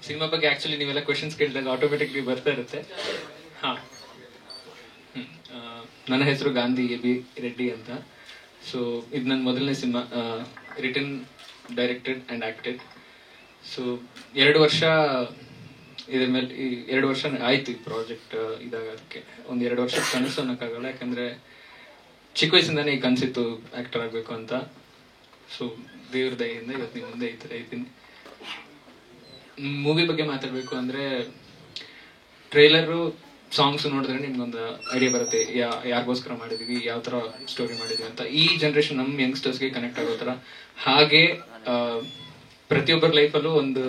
Cinema ಬಗ್ಗೆ actually ನೀವೆಲ್ಲ questions ಕೇಳಿದಾಗ ಆಟೋಮೆಟಿಕ್ಲಿ ಬರ್ತಾ ಇರುತ್ತೆ. ಹಾ, ನನ್ನ ಹೆಸರು ಗಾಂಧಿ ಎ.ಬಿ. ರೆಡ್ಡಿ ಅಂತ. ಸೊ ಇದು ನನ್ನ ಮೊದಲನೇ cinema, written, directed and acted. So 2 ವರ್ಷ ಇದ್ರ ಮೇಲೆ, 2 ವರ್ಷ ಆಯ್ತು ಈ ಪ್ರಾಜೆಕ್ಟ್ ಇದಾಗೋದಕ್ಕೆ. ಒಂದು 2 ವರ್ಷ ಕನಸು ಅನ್ನೋಕ್ಕಾಗಲ್ಲ, ಯಾಕಂದ್ರೆ ಚಿಕ್ಕ ವಯಸ್ಸಿಂದಾನೇ ಈ ಕನಸಿತ್ತು ಆಕ್ಟರ್ ಆಗಬೇಕು ಅಂತ. ಸೊ ದೇವ್ರ ದಯೆಯಿಂದ ಇವತ್ತು ನಿಮ್ಮ ಮುಂದೆ ಈ ಥರ ಇದ್ದೀನಿ. ಮೂವಿ ಬಗ್ಗೆ ಮಾತಾಡಬೇಕು ಅಂದರೆ, ಟ್ರೈಲರು, ಸಾಂಗ್ಸ್ ನೋಡಿದ್ರೆ ನಿಮ್ಗೊಂದು ಐಡಿಯಾ ಬರುತ್ತೆ ಯಾರಿಗೋಸ್ಕರ ಮಾಡಿದೀವಿ, ಯಾವ ಥರ ಸ್ಟೋರಿ ಮಾಡಿದ್ವಿ ಅಂತ. ಈ ಜನ್ರೇಷನ್ ನಮ್ಮ ಯಂಗ್ಸ್ಟರ್ಸ್ಗೆ ಕನೆಕ್ಟ್ ಆಗೋ ಥರ. ಹಾಗೆ ಪ್ರತಿಯೊಬ್ಬರ ಲೈಫಲ್ಲೂ ಒಂದು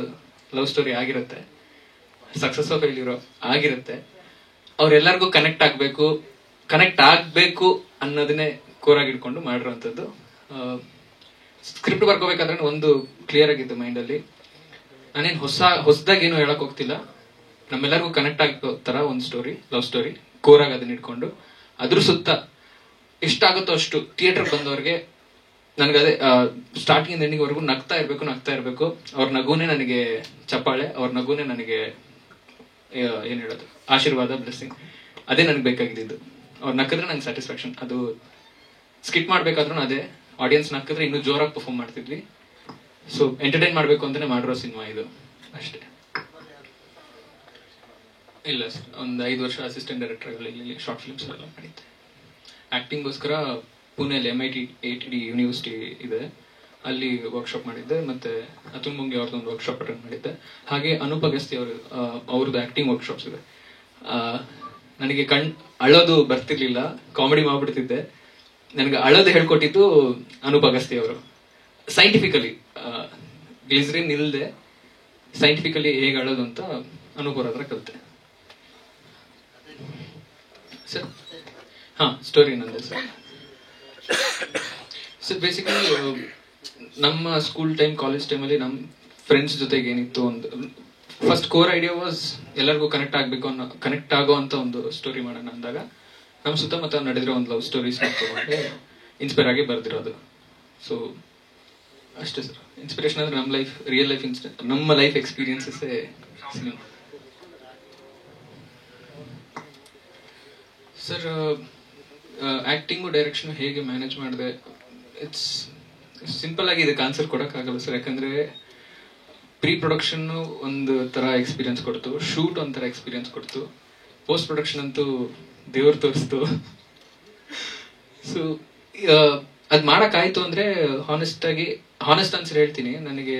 ಲವ್ ಸ್ಟೋರಿ ಆಗಿರುತ್ತೆ, ಸಕ್ಸಸ್ ಆಫ್ ಫೇಲ್ಯೂರ್ ಆಗಿರುತ್ತೆ. ಅವ್ರೆಲ್ಲರಿಗೂ ಕನೆಕ್ಟ್ ಆಗಬೇಕು ಅನ್ನೋದನ್ನೇ ಕೋರಾಗಿ ಇಟ್ಕೊಂಡು ಮಾಡಿರೋವಂಥದ್ದು. ಸ್ಕ್ರಿಪ್ಟ್ ಬರ್ಕೋಬೇಕಾದ್ರೆ ಒಂದು ಕ್ಲಿಯರ್ ಆಗಿತ್ತು ಮೈಂಡಲ್ಲಿ. ನಾನೇನು ಹೊಸದಾಗಿ ಏನು ಹೇಳಕ್ ಹೋಗ್ತಿಲ್ಲ, ನಮ್ಮೆಲ್ಲರಿಗೂ ಕನೆಕ್ಟ್ ಆಗೋ ತರ ಒಂದು ಸ್ಟೋರಿ, ಲವ್ ಸ್ಟೋರಿ, ಕೋರಾಗಿ ಅದನ್ನ ಇಟ್ಕೊಂಡು ಅದ್ರ ಸುತ್ತ ಎಷ್ಟಾಗುತ್ತೋ ಅಷ್ಟು ಥಿಯೇಟರ್ ಬಂದವ್ರಿಗೆ ನನಗದೇ ಸ್ಟಾರ್ಟಿಂಗ್ ಇಂದ ಎಂಡಿಂಗ್ ವರೆಗೂ ನಗ್ತಾ ಇರಬೇಕು. ಅವ್ರ ನಗುನೇ ನನಗೆ ಚಪ್ಪಾಳೆ, ಅವ್ರ ನಗುನೇ ನನಗೆ ಏನ್ ಹೇಳೋದು, ಆಶೀರ್ವಾದ, ಬ್ಲೆಸ್ಸಿಂಗ್. ಅದೇ ನನಗೆ ಬೇಕಾಗಿದ್ದು. ಅವ್ರು ನಕ್ಕಿದ್ರೆ ನಂಗೆ ಸ್ಯಾಟಿಸ್ಫ್ಯಾಕ್ಷನ್. ಅದು ಸ್ಕಿಟ್ ಮಾಡ್ಬೇಕಾದ್ರೂ ಅದೇ, ಆಡಿಯನ್ಸ್ ನಕ್ಕಿದ್ರೆ ಇನ್ನೂ ಜೋರಾಗಿ ಪರ್ಫಾರ್ಮ್ ಮಾಡ್ತಿದ್ವಿ. ಸೊ ಎಂಟರ್ಟೈನ್ ಮಾಡಬೇಕು ಅಂತಾನೆ ಮಾಡಿರೋ ಸಿನಿಮಾ ಇದು, ಅಷ್ಟೇ. ಇಲ್ಲ ಸರ್, ಒಂದು 5 ವರ್ಷ ಅಸಿಸ್ಟೆಂಟ್ ಡೈರೆಕ್ಟರ್ಗಳಲ್ಲಿ ಶಾರ್ಟ್ ಫಿಲ್ಮ್ಸ್ ಎಲ್ಲ ಮಾಡಿದ್ದೆ. ಆಕ್ಟಿಂಗ್ಗೋಸ್ಕರ ಪುಣೆಯಲ್ಲಿ MIT ಯೂನಿವರ್ಸಿಟಿ ಇದೆ, ಅಲ್ಲಿ ವರ್ಕ್ಶಾಪ್ ಮಾಡಿದ್ದೆ. ಮತ್ತೆ ಅತುಲ್ ಮುಂಗಿ ಅವ್ರದ್ದೊಂದು ವರ್ಕ್ಶಾಪ್ ಅಟೆಂಡ್ ಮಾಡಿದ್ದೆ. ಹಾಗೆ ಅನೂಪ್ ಅಗಸ್ತಿ ಅವ್ರದ್ದು ಆಕ್ಟಿಂಗ್ ವರ್ಕ್ಶಾಪ್ಸ್ ಇದೆ. ನನಗೆ ಅಳೋದು ಬರ್ತಿರ್ಲಿಲ್ಲ, ಕಾಮಿಡಿ ಮಾಡ್ಬಿಡ್ತಿದ್ದೆ. ನನಗೆ ಅಳೋದು ಹೇಳ್ಕೊಟ್ಟಿದ್ದು ಅನೂಪ್ ಅಗಸ್ತಿ ಅವರು. ಸೈಂಟಿಫಿಕಲಿ ಗ್ಲಿಸರಿನ್ ಇಲ್ಲದೆ ಸೈಂಟಿಫಿಕಲಿ ಹೇಗೆ ಅಳೋದು ಅಂತ ಅನೂಪ್ ಅವ್ರ ಹತ್ರ ಕಲಿತೆ ಸರ್. ಹಾ, ಸ್ಟೋರಿ ನಂದೆ ಸರ್. ಸರ್ ಬೇಸಿಕಲಿ ನಮ್ಮ ಸ್ಕೂಲ್ ಟೈಮ್, ಕಾಲೇಜ್ ಟೈಮಲ್ಲಿ ನಮ್ಮ ಫ್ರೆಂಡ್ಸ್ ಜೊತೆಗೆ ಏನಿತ್ತು, ಒಂದು ಫಸ್ಟ್ ಕೋರ್ ಐಡಿಯಾ ವಾಸ್ ಎಲ್ಲರಿಗೂ ಕನೆಕ್ಟ್ ಆಗೋ ಅಂತ ಒಂದು ಸ್ಟೋರಿ ಮಾಡೋಣ ಅಂದಾಗ ನಮ್ಮ ಸುತ್ತಮುತ್ತ ನಡೆದಿರೋ ಒಂದು ಲವ್ ಸ್ಟೋರೀಸ್ ತಗೊಂಡು ಇನ್ಸ್ಪೈರ್ ಆಗಿ ಬರ್ದಿರೋದು. ಸೊ ಅಷ್ಟೇ ಸರ್. ಇನ್ಸ್ಪಿರೇಷನ್ ಅಂದ್ರೆ ನಮ್ಮ ಲೈಫ್, ರಿಯಲ್ ಲೈಫ್ ನಮ್ಮ life experiences. Sir acting direction ಹೇಗೆ ಮ್ಯಾನೇಜ್ ಮಾಡಿದೆ, ಇಟ್ಸ್ ಸಿಂಪಲ್ ಆಗಿ ಇದಕ್ಕೆ ಆನ್ಸರ್ ಕೊಡೋಕ್ಕಾಗಲ್ಲ ಸರ್. ಯಾಕಂದ್ರೆ ಪ್ರೀ ಪ್ರೊಡಕ್ಷನ್ ಒಂದು ತರ ಎಕ್ಸ್ಪೀರಿಯನ್ಸ್ ಕೊಡ್ತು, ಶೂಟ್ ಒಂಥರ ಎಕ್ಸ್ಪೀರಿಯನ್ಸ್ ಕೊಡ್ತು, ಪೋಸ್ಟ್ ಪ್ರೊಡಕ್ಷನ್ ಅಂತೂ ದೇವ್ರು ತೋರಿಸ್ತು. ಸೊ ಅದ್ ಮಾಡಕ್ಕಾಯ್ತು ಅಂದ್ರೆ ಹಾನೆಸ್ಟ್ ಆನ್ಸರ್ ಹೇಳ್ತೀನಿ. ನನಗೆ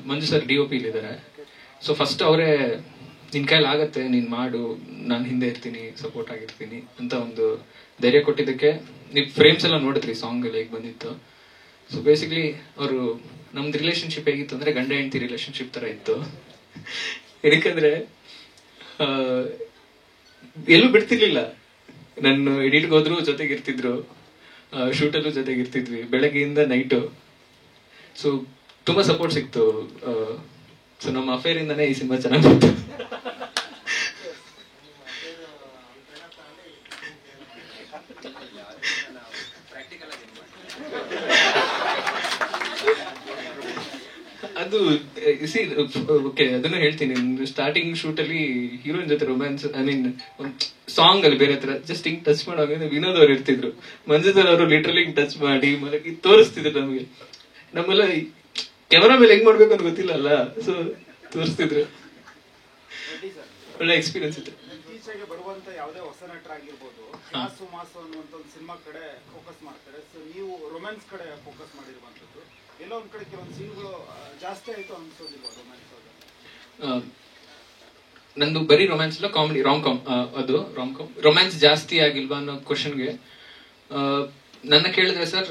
ಮಂಜು ಸರ್ DOP ಇಲ್ಲಿದ್ದಾರೆ. ಸೊ ಫಸ್ಟ್ ಅವರೇ ನಿನ್ ಕೈಲಿ ಆಗತ್ತೆ, ನೀನ್ ಮಾಡು, ನಾನು ಹಿಂದೆ ಇರ್ತೀನಿ, ಸಪೋರ್ಟ್ ಆಗಿರ್ತೀನಿ ಅಂತ ಒಂದು ಧೈರ್ಯ ಕೊಟ್ಟಿದ್ದಕ್ಕೆ. ನೀವು ಫ್ರೇಮ್ಸ್ ಎಲ್ಲ ನೋಡಿದ್ರಿ, ಸಾಂಗ್ ಎಲ್ಲ ಹೇಗೆ ಬಂದಿತ್ತು. ಸೊ ಬೇಸಿಕ್ಲಿ ಅವರು, ನಮ್ದು ರಿಲೇಶನ್ಶಿಪ್ ಹೇಗಿತ್ತು ಅಂದ್ರೆ ಗಂಡ ಹೆಂಡತಿ ರಿಲೇಶನ್ಶಿಪ್ ತರ ಇತ್ತು. ಯಾಕಂದ್ರೆ ಎಲ್ಲೂ ಬಿಡ್ತಿರ್ಲಿಲ್ಲ. ನನ್ನ ಎಡಿಟ್ಗೆ ಹೋದ್ರು ಜೊತೆಗಿರ್ತಿದ್ರು, ಶೂಟಲ್ಲೂ ಜೊತೆಗಿರ್ತಿದ್ವಿ, ಬೆಳಗ್ಗೆಯಿಂದ ನೈಟು. ಸೊ ತುಂಬಾ ಸಪೋರ್ಟ್ ಸಿಕ್ತು. ಸೊ ನಮ್ಮ ಅಫೇರ್ ಇಂದಾನೆ ಈ ಸಿನಿಮಾ ಚೆನ್ನಾಗಿ ಬಂತು. ಅದು ಓಕೆ, ಅದನ್ನು ಹೇಳ್ತೀನಿ. ಸ್ಟಾರ್ಟಿಂಗ್ ಶೂಟ್ ಅಲ್ಲಿ ಹೀರೋಯಿನ್ ಜೊತೆ ರೊಮ್ಯಾನ್ಸ್, ಒಂದು ಸಾಂಗ್ ಅಲ್ಲಿ ಬೇರೆ ತರ ಜಸ್ಟ್ ಹಿಂಗ್ ಟಚ್ ಮಾಡುವಾಗ ವಿನೋದ್ ಅವ್ರು ಇರ್ತಿದ್ರು, ಮಂಜುದರ್ ಅವರು ಲಿಟ್ರಲಿ ಹಿಂಗ್ ಟಚ್ ಮಾಡಿ ಮಲಗಿ ತೋರಿಸ್ತಿದ್ರು ನಮಗೆ. ನಮ್ಮೆಲ್ಲ ಕ್ಯಾಮರಾ ಮೇಲೆ ಹೆಂಗ್ ಮಾಡ್ಬೇಕು ಅಂತ ಗೊತ್ತಿಲ್ಲ ಅಲ್ಲ, ಸೊ ತೋರಿಸ್ತಿದ್ರು. ಒಳ್ಳೆ ಎಕ್ಸ್ಪೀರಿಯನ್ಸ್ ಇತ್ತು. ಇತ್ತೀಚೆಗೆ ಬರುವಂತ ಯಾವುದೇ ಹೊಸ ನಟರಾಗಿರ್ಬೋದು, ಮಾಸು ಅನ್ನುವಂತ ಒಂದು ಸಿನಿಮಾ ಕಡೆ ಫೋಕಸ್ ಮಾಡ್ತಾರೆ. ಸೊ ನೀವು ರೊಮ್ಯಾನ್ಸ್ ಕಡೆ ಫೋಕಸ್ ಮಾಡಿರುವಂತದ್ದು, ಎಲ್ಲ ಒಂದ್ ಕಡೆ ಕೆಲವೊಂದು ಸೀನ್ಗಳು ಜಾಸ್ತಿ ಆಯ್ತು ಅನ್ಸೋದಿಲ್ವಾ ರೊಮ್ಯಾನ್ಸ್? ನಂದು ಬರೀ ರೊಮ್ಯಾನ್ಸ್ ಇಲ್ಲ, ಕಾಮಿಡಿ, ರಾಮ್-ಕಾಮ್. ಅದು ರಾಮ್-ಕಾಮ್. ರೊಮ್ಯಾನ್ಸ್ ಜಾಸ್ತಿ ಆಗಿಲ್ವಾ ಅನ್ನೋ ಕ್ವಶನ್ಗೆ ನನ್ನ ಕೇಳಿದ್ರೆ ಸರ್,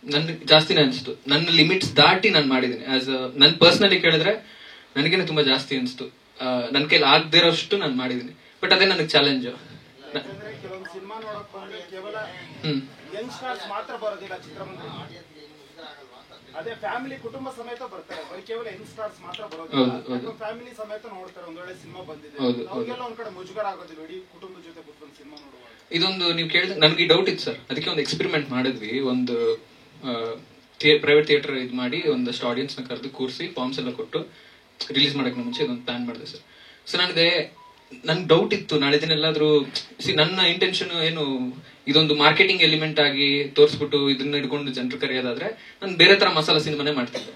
ನನ್ ಜಾಸ್ತಿನೇ ಅನ್ಸ್ತು. ನನ್ನ ಲಿಮಿಟ್ಸ್ ದಾಟಿ ನಾನು ಮಾಡಿದ್ದೀನಿ. ಆಸ್ ನನ್ ಪರ್ಸನಲಿ ಕೇಳಿದ್ರೆ ನನಗೇನೆ ತುಂಬಾ ಜಾಸ್ತಿ ಅನ್ಸ್ತು. ನನ್ ಕೈಲಿ ಆಗದಿರೋಷ್ಟು ನಾನು ಮಾಡಿದ್ದೀನಿ. ಬಟ್ ಅದೇ ನನಗೆ ಚಾಲೆಂಜ್. ಕೆಲವೊಂದು ಸಿನಿಮಾ ನೋಡಕ್ ಬಂದ್ರೆ ಕೇವಲ ಯಂಗ್ಸ್ಟರ್ಸ್ ಮಾತ್ರ ಬರೋದಿಲ್ಲ ಚಿತ್ರಮಂದಿರ, ಅದೇ ಫ್ಯಾಮಿಲಿ ಕುಟುಂಬ ಸಮೇತ ಬರ್ತಾರೆ. ಬರೀ ಕೇವಲ ಯಂಗ್ಸ್ಟರ್ಸ್ ಮಾತ್ರ ಬರೋದಿಲ್ಲ, ಫ್ಯಾಮಿಲಿ ಸಮೇತ ನೋಡ್ತಾರೆ. ಒಂದ್ ಒಳ್ಳೆ ಸಿನಿಮಾ ಬಂದಿದೆ, ಅವ್ರಿಗೆಲ್ಲ ಒಂದ್ ಕಡೆ ಮುಜುಗರ ಆಗೋದಿಲ್ಲ ಇಡೀ ಕುಟುಂಬದ ಜೊತೆ ಕೂತ್ಕೊಂಡು ಸಿನಿಮಾ ನೋಡುವಾಗ. ಇದೊಂದು ನೀವು ಕೇಳಿದ್ರೆ ನನಗೆ ಡೌಟ್ ಇತ್ತು ಸರ್. ಅದಕ್ಕೆ ಒಂದು ಎಕ್ಸ್ಪೆರಿಮೆಂಟ್ ಮಾಡಿದ್ವಿ. ಒಂದು ಪ್ರೈವೇಟ್ ಥಿಯೇಟರ್ ಇದು ಮಾಡಿ ಒಂದಷ್ಟು ಆಡಿಯನ್ಸ್ ನ ಕರೆದು ಕೂರಿಸಿ ಫಾರ್ಮ್ಸ್ ಎಲ್ಲ ಕೊಟ್ಟು ರಿಲೀಸ್ ಮಾಡೋಕ್ಕೆ ಮುಂಚೆ ಇದೊಂದು ಪ್ಲಾನ್ ಮಾಡಿದೆ ಸರ್. ಸೊ ನನಗೆ ಡೌಟ್ ಇತ್ತು, ನಾಳೆ ದಿನ ಎಲ್ಲಾದ್ರೂ ನನ್ನ ಇಂಟೆನ್ಷನ್ ಏನು ಇದೊಂದು ಮಾರ್ಕೆಟಿಂಗ್ ಎಲಿಮೆಂಟ್ ಆಗಿ ತೋರಿಸ್ಬಿಟ್ಟು ಇದನ್ನ ಹಿಡ್ಕೊಂಡು ಜನರು ಕರೆಯೋದಾದ್ರೆ ನಾನು ಬೇರೆ ತರ ಮಸಾಲಾ ಸಿನಿಮಾನೇ ಮಾಡ್ತಿದ್ದೆ.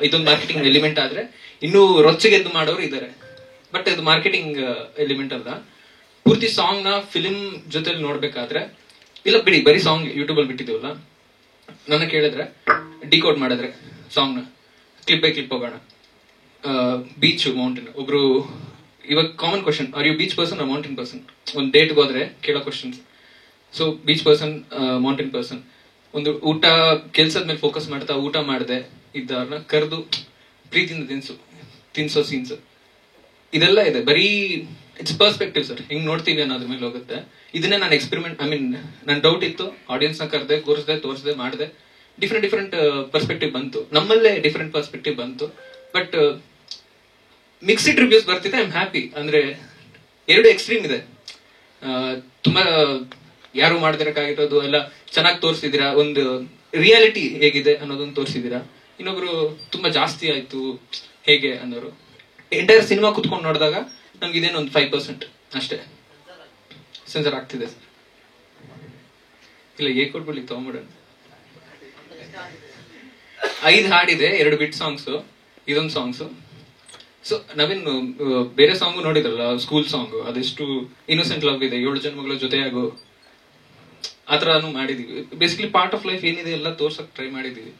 ಇದೊಂದು ಮಾರ್ಕೆಟಿಂಗ್ ಎಲಿಮೆಂಟ್ ಆದ್ರೆ ಇನ್ನೂ ರೊಚ್ಚಿಗೆದ್ದು ಮಾಡೋರು ಇದ್ದಾರೆ, ಬಟ್ ಇದು ಮಾರ್ಕೆಟಿಂಗ್ ಎಲಿಮೆಂಟ್ ಅಲ್ಲ. ಪೂರ್ತಿ ಸಾಂಗ್ ನ ಫಿಲ್ಮ್ ಜೊತೆಲಿ ನೋಡ್ಬೇಕಾದ್ರೆ, ಇಲ್ಲ ಬಿಡಿ ಬರೀ ಸಾಂಗ್ ಯೂಟ್ಯೂಬ್ ಅಲ್ಲಿ ಬಿಟ್ಟಿದ್ದೀವಲ್ಲ, ನನ್ನ ಕೇಳಿದ್ರೆ ಡಿಕೋಡ್ ಮಾಡಿದ್ರೆ ಸಾಂಗ್ ನ ಕ್ಲಿಪ್ ಬೈ ಕ್ಲಿಪ್ ಹೋಗೋಣ. ಬೀಚ್ ಮೌಂಟೇನ್, ಒಬ್ರು ಇವಾಗ common question, are you beach person or mountain person? ಒಂದು ಡೇಟ್ಗೆ ಹೋದ್ರೆ ಕೇಳೋ questions. So beach person, mountain person. ಒಂದು ಊಟ ಕೆಲ್ಸದ ಮೇಲೆ ಫೋಕಸ್ ಮಾಡ್ತಾ ಊಟ ಮಾಡದೆ ಇದ್ದವ್ರನ್ನ ಕರೆದು ಪ್ರೀತಿಯಿಂದ ತಿನ್ಸೋ ಸೀನ್ಸ್ ಇದೆಲ್ಲ ಇದೆ. ಬರೀ ಇಟ್ಸ್ ಪರ್ಸ್ಪೆಕ್ಟಿವ್ ಸರ್, ಹೆಂಗ್ ನೋಡ್ತೀವಿ ಅನ್ನೋದ್ರ ಮೇಲೆ ಹೋಗುತ್ತೆ. ಇದನ್ನೇ ನಾನು ಎಕ್ಸ್ಪೆರಿಮೆಂಟ್, ನನ್ ಡೌಟ್ ಇತ್ತು, ಆಡಿಯನ್ಸ್ ನ ಕರೆದೆ, ತೋರಿಸ್ದೆ ಮಾಡಿದೆ. ಡಿಫ್ರೆಂಟ್ ಪರ್ಸ್ಪೆಕ್ಟಿವ್ ಬಂತು, ನಮ್ಮಲ್ಲೇ ಡಿಫ್ರೆಂಟ್ ಪರ್ಸ್ಪೆಕ್ಟಿವ್ ಬಂತು. ಬಟ್ ಮಿಕ್ಸ್ಡ್ ರಿವ್ಯೂಸ್ ಬರ್ತಿದೆ. I am happy. ಅಂದ್ರೆ ಎರಡು ಎಕ್ಸ್ಟ್ರೀಮ್ ಇದೆ. ತುಂಬಾ ಯಾರು ಮಾಡದಿರಕ್ಕಾಗಿರೋದು ಎಲ್ಲ ಚೆನ್ನಾಗಿ ತೋರಿಸಿದೀರಾ, ಒಂದು ರಿಯಾಲಿಟಿ ಹೇಗಿದೆ ಅನ್ನೋದನ್ನ ತೋರಿಸಿದೀರಾ. ಇನ್ನೊಬ್ರು ತುಂಬಾ ಜಾಸ್ತಿ ಆಯ್ತು ಹೇಗೆ ಅನ್ನೋರು. ಎಂಟೈರ್ ಸಿನಿಮಾ ಕುತ್ಕೊಂಡು ನೋಡಿದಾಗ ನಮ್ಗೆ ಇದೇನು ಒಂದು 5% ಅಷ್ಟೇ ಸೆನ್ಸರ್ ಆಗ್ತಿದೆ ಸರ್. ಇಲ್ಲ ಕೊಟ್ಬಿಡ್ಲಿ ತಗೊಂಬಿಡ. 5 ಹಾಡಿದೆ, 2 ಬಿಟ್ ಸಾಂಗ್ಸ್, ಇದೊಂದು ಸಾಂಗ್ಸ್. ಸೊ ನವೀನ್ ಬೇರೆ ಸಾಂಗು ನೋಡಿದ್ರಲ್ಲ, ಸ್ಕೂಲ್ ಸಾಂಗ್, ಅದೆಷ್ಟು ಇನ್ನೋಸೆಂಟ್ ಲವ್ ಇದೆ, 7 ಜನ್ಮಗಳ ಜೊತೆಯಾಗೋ ಆ ತರಾನು ಮಾಡಿದೀವಿ. ಬೇಸಿಕಲಿ ಪಾರ್ಟ್ ಆಫ್ ಲೈಫ್ ಏನಿದೆ ಎಲ್ಲ ತೋರ್ಸಕ್ ಟ್ರೈ ಮಾಡಿದೀವಿ.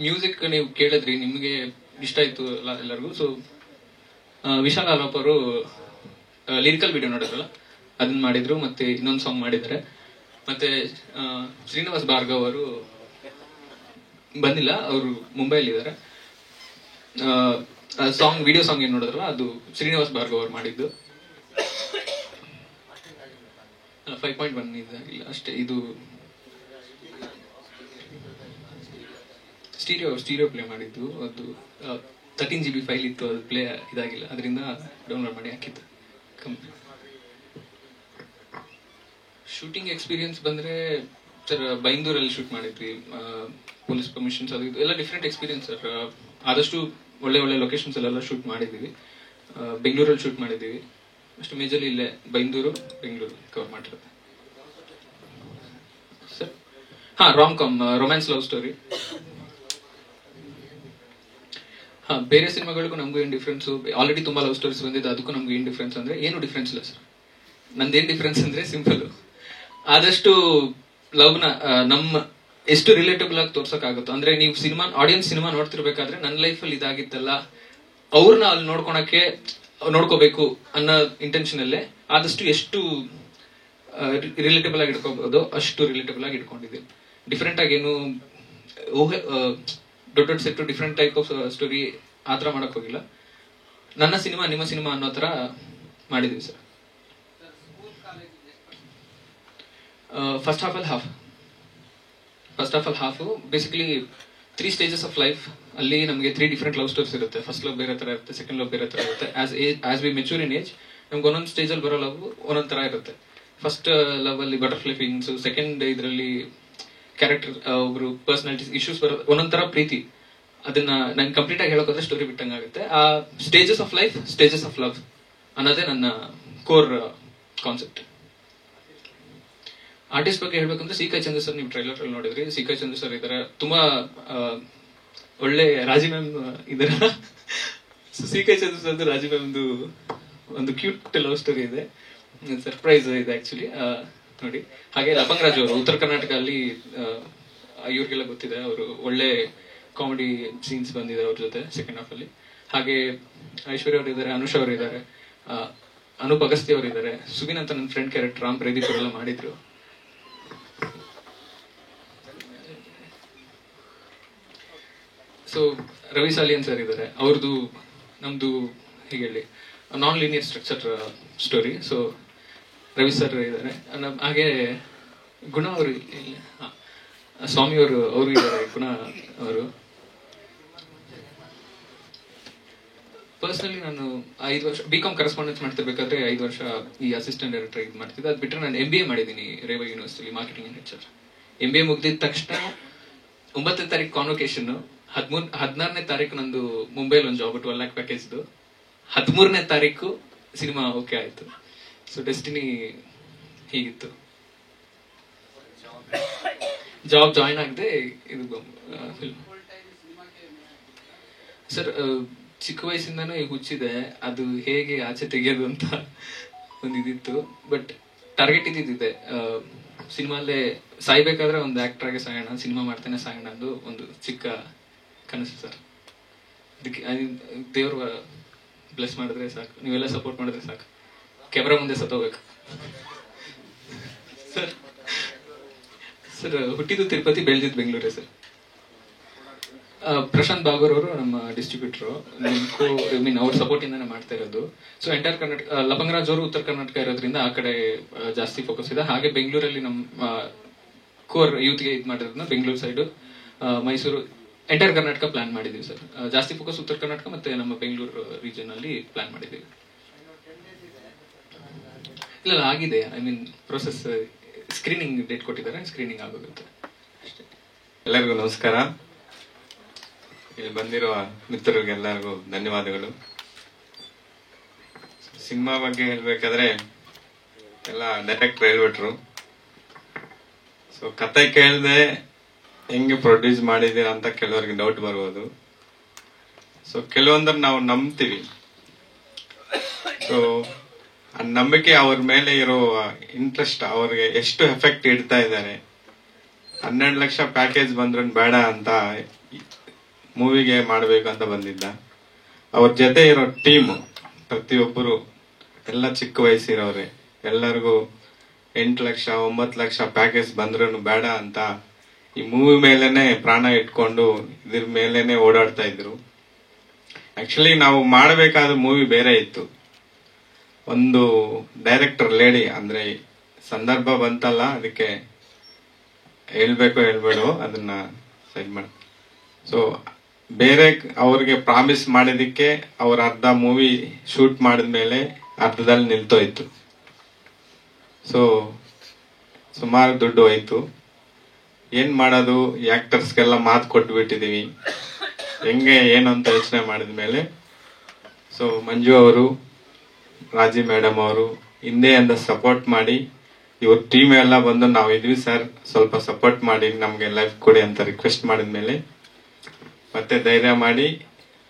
ಮ್ಯೂಸಿಕ್ ನೀವು ಕೇಳಿದ್ರಿ, ನಿಮ್ಗೆ ಇಷ್ಟ ಆಯ್ತು ಎಲ್ಲರಿಗೂ. ಸೊ ವಿಶಾಲ್ ಆಲಾಪ್ ಅವರು ಲಿರಿಕಲ್ ವಿಡಿಯೋ ನೋಡಿದ್ರಲ್ಲ, ಅದನ್ನ ಮಾಡಿದ್ರು. ಮತ್ತೆ ಇನ್ನೊಂದು ಸಾಂಗ್ ಮಾಡಿದ್ದಾರೆ. ಮತ್ತೆ ಶ್ರೀನಿವಾಸ್ ಭಾರ್ಗವ್ ಅವರು ಬಂದಿಲ್ಲ, ಅವರು ಮುಂಬೈಲಿ ಇದ್ದಾರೆ. ಸಾಂಗ್ ವಿಡಿಯೋ ಸಾಂಗ್ ಏನ್ ನೋಡಿದ್ರಲ್ಲ, ಅದು ಶ್ರೀನಿವಾಸ್ ಭಾರ್ಗವ್ ಅವರು ಮಾಡಿದ್ದು. 5.1 ಇದಾಗಿಲ್ಲ ಅಷ್ಟೇ. ಇದು ಸ್ಟೀರಿಯೋ ಪ್ಲೇ ಮಾಡಿದ್ದು. ಅದು 13 GB ಫೈಲ್ ಇತ್ತು, ಅದು ಪ್ಲೇ ಇದಾಗಿಲ್ಲ, ಅದರಿಂದ ಡೌನ್ಲೋಡ್ ಮಾಡಿ ಹಾಕಿದ್ದು. ಶೂಟಿಂಗ್ ಎಕ್ಸ್ಪೀರಿಯನ್ಸ್ ಬಂದ್ರೆ ಸರ್, ಬೈಂದೂರಲ್ಲಿ ಶೂಟ್ ಮಾಡಿದ್ವಿ. ಪೊಲೀಸ್ ಪರ್ಮಿಷನ್ಸ್ ಅದು ಇದು ಎಲ್ಲ ಡಿಫ್ರೆಂಟ್ ಎಕ್ಸ್ಪೀರಿಯನ್ಸ್ ಸರ್. ಆದಷ್ಟು ಒಳ್ಳೆ ಲೊಕೇಶನ್ಸ್ ಅಲ್ಲೆಲ್ಲ ಶೂಟ್ ಮಾಡಿದ್ದೀವಿ. ಬೆಂಗಳೂರಲ್ಲಿ ಶೂಟ್ ಮಾಡಿದ್ದೀವಿ. ಅಷ್ಟು ಮೇಜರ್ಲಿ ಇಲ್ಲೇ ಬೆಂಗಳೂರು ಕವರ್ ಮಾಡಿರುತ್ತೆ sir. Rom com, romance love story. ಬೇರೆ ಸಿನಿಮಾಗಳಿಗೂ ನಮಗೂ ಏನ್ ಡಿಫ್ರೆನ್ಸ್, ಆಲ್ರೆಡಿ ತುಂಬಾ ಲವ್ ಸ್ಟೋರೀಸ್ ಬಂದಿದೆ, ಅದಕ್ಕೂ ನಮ್ಗೆ ಏನ್ ಡಿಫ್ರೆನ್ಸ್ ಅಂದ್ರೆ ಏನು ಡಿಫ್ರೆನ್ಸ್ ಇಲ್ಲ ಸರ್. ನಂದೇನ್ ಡಿಫ್ರೆನ್ಸ್ ಅಂದ್ರೆ ಸಿಂಪಲ್, ಆದಷ್ಟು ಲವ್ನ ನಮ್ಮ ಎಷ್ಟು ರಿಲೇಟಬಲ್ ಆಗಿ ತೋರ್ಸಕ್ ಆಗುತ್ತೋ. ಅಂದ್ರೆ ನೀವು ಆಡಿಯನ್ಸ್ ಸಿನಿಮಾ ನೋಡ್ತಿರ್ಬೇಕಾದ್ರೆ ನನ್ನ ಲೈಫ್ ಅಲ್ಲಿ ಇದಾಗಿತ್ತಲ್ಲ, ಅವ್ರನ್ನ ಅಲ್ಲಿ ನೋಡ್ಕೋಬೇಕು ಅನ್ನೋ ಇಂಟೆನ್ಷನ್ ಅಲ್ಲೇ ಆದಷ್ಟು ಎಷ್ಟು ರಿಲೇಟಬಲ್ ಆಗಿ ಇಟ್ಕೋಬಹುದು ಅಷ್ಟು ರಿಲೇಟಬಲ್ ಆಗಿ ಇಟ್ಕೊಂಡಿದ್ದೀನಿ. ಡಿಫ್ರೆಂಟ್ ಆಗಿ ಏನು ದೊಡ್ಡ set different type of story ಆತರ ಮಾಡಕ್ ಹೋಗಿಲ್ಲ. ನನ್ನ ಸಿನಿಮಾ ನಿಮ್ಮ ಸಿನಿಮಾ ಅನ್ನೋ ತರ ಮಾಡಿದೀವಿ ಸರ್. ಫಸ್ಟ್ ಹಾಫ್ ಅಲ್ಲಿ half basically 3 stages of life. ಅಲ್ಲಿ ನಮಗೆ 3 ಡಿಫ್ರೆಂಟ್ ಲವ್ ಸ್ಟೋರೀಸ್ ಇರುತ್ತೆ. ಫಸ್ಟ್ ಲವ್ ಬೇರೆ ತರ ಇರುತ್ತೆ, ಸೆಕೆಂಡ್ ಲವ್ ಬೇರೆ ತರ ಇರುತ್ತೆ. As we mature in age ನಮ್ಗೆ ಒಂದೊಂದು ಸ್ಟೇಜ್ ಅಲ್ಲಿ ಬರೋ ಲವ್ ಒಂದೊಂದ್ ತರ ಇರುತ್ತೆ. ಫಸ್ಟ್ ಲವ್ ಅಲ್ಲಿ ಬಟರ್ಫ್ಲೈ ಫೀಲಿಂಗ್ಸ್, ಸೆಕೆಂಡ್ ಇದರಲ್ಲಿ ಕ್ಯಾರೆಕ್ಟರ್ ಒಬ್ರು ಪರ್ಸನಾಲಿಟಿ ಇಶ್ಯೂಸ್ ಬರೋ ಒಂದೊಂದ್ ತರ ಪ್ರೀತಿ. ಅದನ್ನ ನಂಗೆ ಕಂಪ್ಲೀಟ್ ಆಗಿ ಹೇಳೋಕೋದ್ರೆ ಸ್ಟೋರಿ ಬಿಟ್ಟಂಗಾಗುತ್ತೆ. ಆ stages of life, stages of love ಅನ್ನೋದೇ ನನ್ನ ಕೋರ್ ಕಾನ್ಸೆಪ್ಟ್. ಆರ್ಟಿಸ್ಟ್ ಬಗ್ಗೆ ಹೇಳ್ಬೇಕಂದ್ರೆ ಸಿ ಕೈ ಚಂದ್ರ ಸರ್, ನೀವು ಟ್ರೈಲರ್ ಅಲ್ಲಿ ನೋಡಿದ್ರಿ. ಸಿ ಕೈ ಚಂದ್ರ ಸರ್ ಇದಾರೆ, ತುಂಬಾ ಒಳ್ಳೆ ರಾಜಿ ಮ್ಯಾಮ್ ಇದಾರೆ. ಸಿ ಕೈ ಚಂದ್ರ ಸರ್ ರಾಜಿ ಮ್ಯಾಮ್ ಒಂದು ಕ್ಯೂಟ್ ಲವ್ ಸ್ಟೋರಿ ಇದೆ, ಸರ್ಪ್ರೈಸ್ ಇದೆ ಆಕ್ಚುಲಿ, ನೋಡಿ. ಹಾಗೆ ಲಪಂಗ್ ರಾಜು ಅವರು ಉತ್ತರ ಕರ್ನಾಟಕ ಅಲ್ಲಿ, ಇವ್ರಿಗೆಲ್ಲ ಗೊತ್ತಿದೆ, ಅವರು ಒಳ್ಳೆ ಕಾಮಿಡಿ ಸೀನ್ಸ್ ಬಂದಿದೆ ಅವ್ರ ಜೊತೆ ಸೆಕೆಂಡ್ ಹಾಫ್ ಅಲ್ಲಿ. ಹಾಗೆ ಐಶ್ವರ್ಯ ಅವರು ಇದ್ದಾರೆ, ಅನುಷ್ ಅವರು ಇದ್ದಾರೆ, ಅನೂಪ್ ಅಗಸ್ತಿ ಅವರು ಇದ್ದಾರೆ, ಸುಬಿನ್ ಅಂತ ನನ್ನ ಫ್ರೆಂಡ್ ಕ್ಯಾರೆಕ್ಟರ್ ರಾಮ್ ಪ್ರದೀಪ್ ಅವರೆಲ್ಲ ಮಾಡಿದ್ರು. ಸೊ ರವಿ ಸಾಲಿಯನ್ ಸರ್ ಇದ್ದಾರೆ, ಅವ್ರದ್ದು ನಮ್ದು ಹೇಗೆ ಹೇಳಿ non linear structure story. So Ravi sir ಇದ್ದಾರೆ. ಹಾಗೆ ಗುಣ ಅವರು, ಸ್ವಾಮಿ ಅವರು ಇದ್ದಾರೆ, ಗುಣ ಅವರು. ಪರ್ಸನಲಿ ನಾನು 5 ವರ್ಷ BCom ಕರೆಸ್ಪಾಂಡೆನ್ಸ್ ಮಾಡ್ತಿರ್ಬೇಕಾದ್ರೆ 5 ವರ್ಷ ಈ ಅಸಿಸ್ಟೆಂಟ್ ಡೈರೆಕ್ಟರ್ ಇದು ಮಾಡ್ತಿದ್ದೆ. ಅದು ಬಿಟ್ಟರೆ ನಾನು MBA ಮಾಡಿದ್ದೀನಿ Reva university, marketing and HR. MBA ಮುಗ್ದಿದ ತಕ್ಷಣ 9ನೇ ತಾರೀಕು ಕಾನ್ವೊಕೇಶನ್, 16ನೇ ತಾರೀಕು ನಂದು ಮುಂಬೈಲಿ ಒಂದು ಜಾಬ್ 12 lakh ಪ್ಯಾಕೇಜ್ದು. 13ನೇ ತಾರೀಕು ಸಿನಿಮಾ ಓಕೆ ಆಯ್ತು. ಸೊ ಡೆಸ್ಟಿನಿ ಹೀಗಿತ್ತು. ಜಾಬ್ ಜಾಯಿನ್ ಆಗದೆ ಇದು ಫಿಲ್ಮ್. ಸರ್ ಚಿಕ್ಕ ವಯಸ್ಸಿಂದಾನು ಈಗ ಹುಚ್ಚಿದೆ, ಅದು ಹೇಗೆ ಆಚೆ ತೆಗೆಯೋದು ಅಂತ ಒಂದು ಇದಿತ್ತು. ಬಟ್ ಟಾರ್ಗೆಟ್ ಇದ್ದಿದ್ದೆ, ಸಿನಿಮಾಲ್ಲೇ ಸಾಯ್ಬೇಕಾದ್ರೆ ಒಂದು ಆಕ್ಟರ್ ಆಗಿ ಸಾಯೋಣ, ಸಿನಿಮಾ ಮಾಡ್ತಾನೆ ಸಾಯೋಣ ಅದು ಒಂದು ಚಿಕ್ಕ ಕನಸು ಸರ್. ಅದಕ್ಕೆ ದೇವ್ರು ಬ್ಲೆಸ್ ಮಾಡಿದ್ರೆ ಸಾಕು, ನೀವೆಲ್ಲ ಸಪೋರ್ಟ್ ಮಾಡಿದ್ರೆ ಸಾಕು, ಕ್ಯಾಮ್ರಾ ಮುಂದೆ ಸತ್ತೋಗ್ಬೇಕು. ಸರ್ ಸರ್ ಹುಟ್ಟಿದ್ದು ತಿರುಪತಿ, ಬೆಳೆದಿದ್ದು ಬೆಂಗಳೂರೇ ಸರ್. ಪ್ರಶಾಂತ್ ಬಾಗೂರ್ ಅವರು ನಮ್ಮ ಡಿಸ್ಟ್ರಿಬ್ಯೂಟರ್, ಅವ್ರ ಸಪೋರ್ಟ್ ಇಂದಾನೆ ಮಾಡ್ತಾ ಇರೋದು. ಸೊ ಎಂಟೈರ್ ಕರ್ನಾಟಕ, ಲಪಂಗರಾಜ್ ಅವರು ಉತ್ತರ ಕರ್ನಾಟಕ ಇರೋದ್ರಿಂದ ಆ ಕಡೆ ಜಾಸ್ತಿ ಫೋಕಸ್ ಇದೆ. ಹಾಗೆ ಬೆಂಗಳೂರಲ್ಲಿ ನಮ್ಮ ಕೋರ್ ಯೂತ್ಗೆ ಇದು ಮಾಡಿರೋದ್ರಿಂದ Bengaluru side, Mysuru, entire Karnataka plan ಮಾಡಿದೀವಿ ಸರ್. ಜಾಸ್ತಿ ಫೋಕಸ್ ಉತ್ತರ ಕರ್ನಾಟಕ ಮತ್ತೆ ನಮ್ಮ ಬೆಂಗಳೂರು ರೀಜನ್ ಅಲ್ಲಿ ಪ್ಲಾನ್ ಮಾಡಿದೀವಿ. ಇಲ್ಲ ಆಗಿದೆ, ಪ್ರೊಸೆಸ್ ಸ್ಕ್ರೀನಿಂಗ್ ಡೇಟ್ ಕೊಟ್ಟಿದ್ದಾರೆ, ಸ್ಕ್ರೀನಿಂಗ್ ಆಗೋಗುತ್ತೆ ಅಷ್ಟೇ. ಎಲ್ಲರಿಗೂ ನಮಸ್ಕಾರ. ಇಲ್ಲಿ ಬಂದಿರುವ ಮಿತ್ರರಿಗೆಲ್ಲರಿಗೂ ಧನ್ಯವಾದಗಳು. ಸಿನಿಮಾ ಬಗ್ಗೆ ಹೇಳ್ಬೇಕಾದ್ರೆ ಎಲ್ಲ ಡೈರೆಕ್ಟರ್ ಹೇಳ್ಬಿಟ್ರು. ಸೊ ಕತೆ ಕೇಳದೆ ಹೆಂಗೆ ಪ್ರೊಡ್ಯೂಸ್ ಮಾಡಿದೀರ ಅಂತ ಕೆಲವರಿಗೆ ಡೌಟ್ ಬರ್ಬೋದು. ಸೊ ಕೆಲವೊಂದನ್ನು ನಾವು ನಂಬ್ತೀವಿ. ಸೊ ಆ ನಂಬಿಕೆ ಅವ್ರ ಮೇಲೆ ಇರೋ ಇಂಟ್ರೆಸ್ಟ್, ಅವ್ರಿಗೆ ಎಷ್ಟು ಎಫೆಕ್ಟ್ ಇಡ್ತಾ ಇದ್ದಾರೆ. 12 ಲಕ್ಷ ಪ್ಯಾಕೇಜ್ ಬಂದ್ರು ಬೇಡ ಅಂತ ಮೂವಿಗೆ ಮಾಡ್ಬೇಕು ಅಂತ ಬಂದಿದ್ದ. ಅವ್ರ ಜೊತೆ ಇರೋ ಟೀಮ್ ಪ್ರತಿಯೊಬ್ಬರು ಎಲ್ಲ ಚಿಕ್ಕ ವಯಸ್ಸಿರೋರೆ, ಎಲ್ಲರಿಗೂ 8 ಲಕ್ಷ 9 ಲಕ್ಷ ಪ್ಯಾಕೇಜ್ ಬಂದ್ರು ಬೇಡ ಅಂತ ಈ ಮೂವಿ ಮೇಲೆನೆ ಪ್ರಾಣ ಇಟ್ಕೊಂಡು ಇದ್ರ ಮೇಲೆನೆ ಓಡಾಡ್ತಾ ಇದ್ರು. ಆಕ್ಚುಲಿ ನಾವು ಮಾಡಬೇಕಾದ ಮೂವಿ ಬೇರೆ ಇತ್ತು. ಒಂದು ಡೈರೆಕ್ಟರ್ ಲೇಡಿ, ಅಂದ್ರೆ ಸಂದರ್ಭ ಬಂತಲ್ಲ, ಅದಕ್ಕೆ ಹೇಳ್ಬೇಕೋ ಹೇಳ್ಬೇಡೋ ಅದನ್ನ ಸೈಡ್ ಮಾಡಿ. ಸೊ ಬೇರೆ ಅವ್ರಿಗೆ ಪ್ರಾಮಿಸ್ ಮಾಡಿದಕ್ಕೆ ಅವ್ರ ಅರ್ಧ ಮೂವಿ ಶೂಟ್ ಮಾಡಿದ್ಮೇಲೆ ಅರ್ಧದಲ್ಲಿ ನಿಲ್ತೋಯ್ತು. ಸೊ ಸುಮಾರು ದುಡ್ಡು ಹೋಯ್ತು. ಏನ್ ಮಾಡೋದು, ಈ ಆಕ್ಟರ್ಸ್ಗೆಲ್ಲ ಮಾತು ಕೊಟ್ಬಿಟ್ಟಿದೀವಿ, ಹೆಂಗೆ ಏನು ಅಂತ ಯೋಚನೆ ಮಾಡಿದ್ಮೇಲೆ ಸೊ ಮಂಜು ಅವರು, ರಾಜಿ ಮೇಡಮ್ ಅವರು ಹಿಂದೆಯಿಂದ ಸಪೋರ್ಟ್ ಮಾಡಿ, ಇವ್ರ ಟೀಮ್ ಎಲ್ಲ ಬಂದು ನಾವು ಇದ್ವಿ ಸರ್, ಸ್ವಲ್ಪ ಸಪೋರ್ಟ್ ಮಾಡಿ ನಮ್ಗೆ ಲೈಫ್ ಕೊಡಿ ಅಂತ ರಿಕ್ವೆಸ್ಟ್ ಮಾಡಿದ್ಮೇಲೆ ಮತ್ತೆ ಧೈರ್ಯ ಮಾಡಿ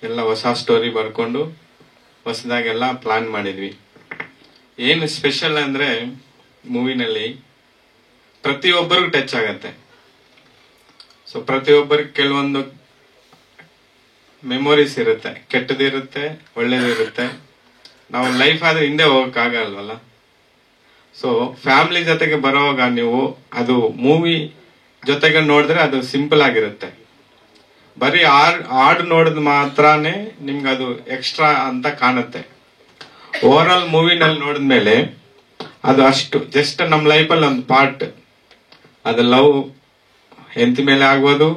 ಎಲ್ಲ ಹೊಸ ಸ್ಟೋರಿ ಬರ್ಕೊಂಡು ಹೊಸದಾಗೆಲ್ಲ ಪ್ಲಾನ್ ಮಾಡಿದ್ವಿ. ಏನು ಸ್ಪೆಷಲ್ ಅಂದ್ರೆ ಮೂವಿನಲ್ಲಿ ಪ್ರತಿಯೊಬ್ಬರಿಗೂ ಟಚ್ ಆಗತ್ತೆ. ಸೊ ಪ್ರತಿಯೊಬ್ಬರಿಗೆ ಕೆಲವೊಂದು ಮೆಮೊರೀಸ್ ಇರುತ್ತೆ, ಕೆಟ್ಟದಿರುತ್ತೆ, ಒಳ್ಳೇದಿರುತ್ತೆ. ನಾವು ಲೈಫ್ ಆದ್ರೆ ಹಿಂದೆ ಹೋಗಕ್ಕಾಗಲ್ವಲ್ಲ. ಸೊ ಫ್ಯಾಮಿಲಿ ಜೊತೆಗೆ ಬರೋವಾಗ ನೀವು ಅದು ಮೂವಿ ಜೊತೆಗೆ ನೋಡಿದ್ರೆ ಅದು ಸಿಂಪಲ್ ಆಗಿರುತ್ತೆ. ಬರೀ ಹಾಡು ನೋಡಿದ್ ಮಾತ್ರನೇ ನಿಮ್ಗೆ ಅದು ಎಕ್ಸ್ಟ್ರಾ ಅಂತ ಕಾಣುತ್ತೆ. ಓವರ್ ಆಲ್ ಮೂವಿನಲ್ಲಿ ನೋಡಿದ್ಮೇಲೆ ಅದು ಅಷ್ಟು ಜಸ್ಟ್ ನಮ್ಮ ಲೈಫಲ್ಲಿ ಒಂದು ಪಾರ್ಟ್. ಅದು ಲವ್ ಹೆಂಡತಿ ಮೇಲೆ ಆಗ್ಬೋದು,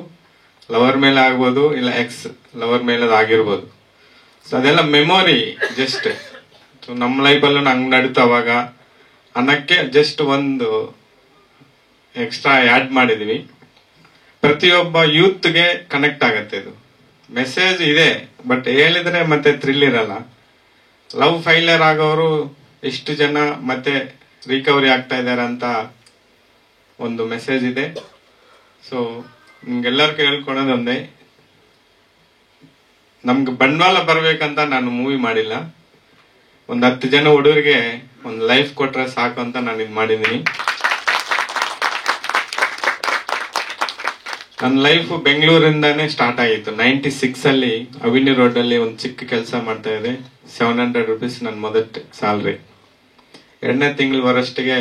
ಲವರ್ ಮೇಲೆ ಆಗ್ಬೋದು, ಇಲ್ಲ ಎಕ್ಸ್ ಲವರ್ ಮೇಲೆ ಆಗಿರ್ಬೋದು. ಸೊ ಅದೆಲ್ಲ ಮೆಮೊರಿ ಜಸ್ಟ್. ಸೊ ನಮ್ಮ ಲೈಫಲ್ಲೂ ಹಂಗ್ ನಡೀತವಾಗ ಅನ್ನಕ್ಕೆ ಜಸ್ಟ್ ಒಂದು ಎಕ್ಸ್ಟ್ರಾ ಆಡ್ ಮಾಡಿದೀವಿ. ಪ್ರತಿಯೊಬ್ಬ ಯೂತ್ಗೆ ಕನೆಕ್ಟ್ ಆಗತ್ತೆ. ಇದು ಮೆಸೇಜ್ ಇದೆ, ಬಟ್ ಹೇಳಿದ್ರೆ ಮತ್ತೆ ಥ್ರಿಲ್ ಇರಲ್ಲ. ಲವ್ ಫೈಲಿಯರ್ ಆಗೋರು ಎಷ್ಟು ಜನ ಮತ್ತೆ ರಿಕವರಿ ಆಗ್ತಾ ಇದಾರೆ ಅಂತ ಒಂದು ಮೆಸೇಜ್ ಇದೆ. ಸೊ ನಿಮ್ಗೆಲ್ಲರಿಗೂ ಹೇಳ್ಕೊಳೋದೊಂದೇ, ನಮ್ಗೆ ಬಂಡವಾಳ ಬರ್ಬೇಕಂತ ನಾನು ಮೂವಿ ಮಾಡಿಲ್ಲ. ಒಂದ್ 10 ಜನ ಹುಡುಗರಿಗೆ ಒಂದು ಲೈಫ್ ಕೊಟ್ರೆ ಸಾಕು ಅಂತ ನಾನು ಇದು ಮಾಡಿದೀನಿ. ನನ್ನ ಲೈಫ್ ಬೆಂಗಳೂರಿಂದಾನೇ ಸ್ಟಾರ್ಟ್ ಆಗಿತ್ತು. 96 ಅಲ್ಲಿ ಅವಿನಿ ರೋಡ್ ಅಲ್ಲಿ ಒಂದು ಚಿಕ್ಕ ಕೆಲಸ ಮಾಡ್ತಾ ಇದ್ದೆ. 700 rupees ನನ್ನ ಮೊದಲ ಸ್ಯಾಲ್ರಿ. 2ನೇ ತಿಂಗಳು ಬರೋಷ್ಟಿಗೆ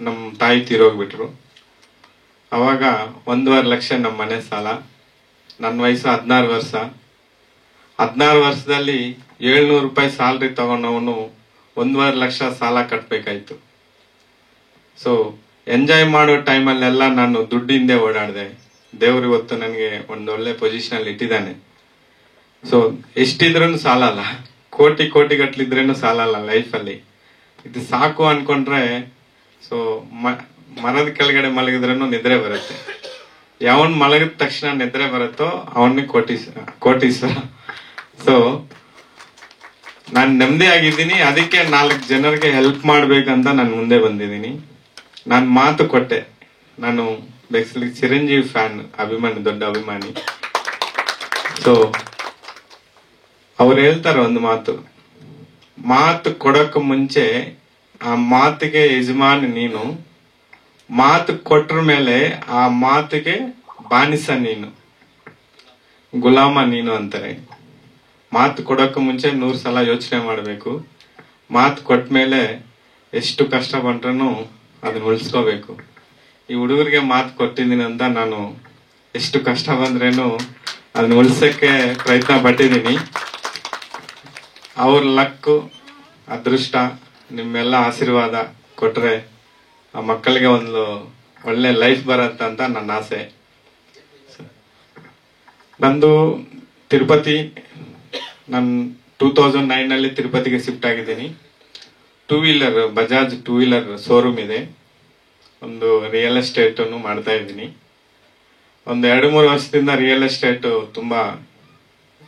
ನಮ್ಮ ತಾಯಿ ತೀರೋಗ್ಬಿಟ್ರು. ಅವಾಗ 1.5 ಲಕ್ಷ ನಮ್ಮ ಮನೆ ಸಾಲ. ನನ್ನ ವಯಸ್ಸು 16 ವರ್ಷ. 16 ವರ್ಷದಲ್ಲಿ 700 ರೂಪಾಯಿ ಸ್ಯಾಲ್ರಿ ತಗೊಂಡವನು 1.5 ಲಕ್ಷ ಸಾಲ ಕಟ್ಬೇಕಾಯ್ತು. ಸೊ ಎಂಜಾಯ್ ಮಾಡೋ ಟೈಮಲ್ಲೆಲ್ಲ ನಾನು ದುಡ್ಡಿಂದೆ ಓಡಾಡಿದೆ. ದೇವ್ರು ಇವತ್ತು ನನಗೆ ಒಂದು ಒಳ್ಳೆ ಪೊಸಿಷನ್ ಅಲ್ಲಿ ಇಟ್ಟಿದ್ದಾನೆ. ಸೊ ಎಷ್ಟಿದ್ರೂ ಸಾಲಲ್ಲ, ಕೋಟಿ ಗಟ್ಲಿದ್ರೇನು ಸಾಲಲ್ಲ ಲೈಫಲ್ಲಿ. ಇದು ಸಾಕು ಅನ್ಕೊಂಡ್ರೆ ಸೊ ಮರದ ಕೆಳಗಡೆ ಮಲಗಿದ್ರೂ ನಿದ್ರೆ ಬರುತ್ತೆ. ಯಾವನ್ ಮಲಗಿದ ತಕ್ಷಣ ನಿದ್ರೆ ಬರುತ್ತೋ ಅವನಿಗೆ ಕೋಟೀಶ್ವರ. ಸೊ ನಾನು ನೆಮ್ಮದಿ ಆಗಿದ್ದೀನಿ, ಅದಕ್ಕೆ 4 ಜನರಿಗೆ ಹೆಲ್ಪ್ ಮಾಡ್ಬೇಕಂತ ನಾನು ಮುಂದೆ ಬಂದಿದ್ದೀನಿ. ನಾನು ಮಾತು ಕೊಟ್ಟೆ, ನಾನು ಬೇಸಿಕಲಿ ಚಿರಂಜೀವಿ ಫ್ಯಾನ್, ಅಭಿಮಾನಿ, ದೊಡ್ಡ ಅಭಿಮಾನಿ. ಸೊ ಅವ್ರು ಹೇಳ್ತಾರೆ ಒಂದು ಮಾತು ಕೊಡೋಕ್ ಮುಂಚೆ ಆ ಮಾತಿಗೆ ಯಜಮಾನ ನೀನು, ಮಾತು ಕೊಟ್ರ ಮೇಲೆ ಆ ಮಾತಿಗೆ ಬಾನಿಸ ನೀನು, ಗುಲಾಮ ನೀನು ಅಂತಾರೆ. ಮಾತು ಕೊಡೋಕ್ ಮುಂಚೆ 100 ಸಲ ಯೋಚನೆ ಮಾಡ್ಬೇಕು. ಮಾತು ಕೊಟ್ಮೇಲೆ ಎಷ್ಟು ಕಷ್ಟ ಬಂದ್ರೂ ಅದನ್ನ ಉಳಿಸ್ಕೋಬೇಕು. ಈ ಹುಡುಗರಿಗೆ ಮಾತು ಕೊಟ್ಟಿದ್ದೀನಿ ಅಂತ ನಾನು ಎಷ್ಟು ಕಷ್ಟ ಬಂದ್ರೇನು ಅದನ್ನ ಉಳಿಸಕ್ಕೆ ಪ್ರಯತ್ನ ಪಟ್ಟಿದ್ದೀನಿ. ಅವ್ರ ಲಕ್ಕು, ಅದೃಷ್ಟ, ನಿಮ್ಮೆಲ್ಲ ಆಶೀರ್ವಾದ ಕೊಟ್ರೆ ಆ ಮಕ್ಕಳಿಗೆ ಒಂದು ಒಳ್ಳೆ ಲೈಫ್ ಬರತ್ತಂತ ನನ್ನ ಆಸೆ. ನಂದು ತಿರುಪತಿ, ನಾನು 2009 ತಿರುಪತಿಗೆ ಶಿಫ್ಟ್ ಆಗಿದ್ದೀನಿ. 2 ವೀಲರ್, ಬಜಾಜ್ 2 ವೀಲರ್ ಶೋರೂಮ್ ಇದೆ. ಒಂದು ರಿಯಲ್ ಎಸ್ಟೇಟ್ ಅನ್ನು ಮಾಡ್ತಾ ಇದ್ದೀನಿ. ಒಂದು 2-3 ವರ್ಷದಿಂದ ರಿಯಲ್ ಎಸ್ಟೇಟ್ ತುಂಬಾ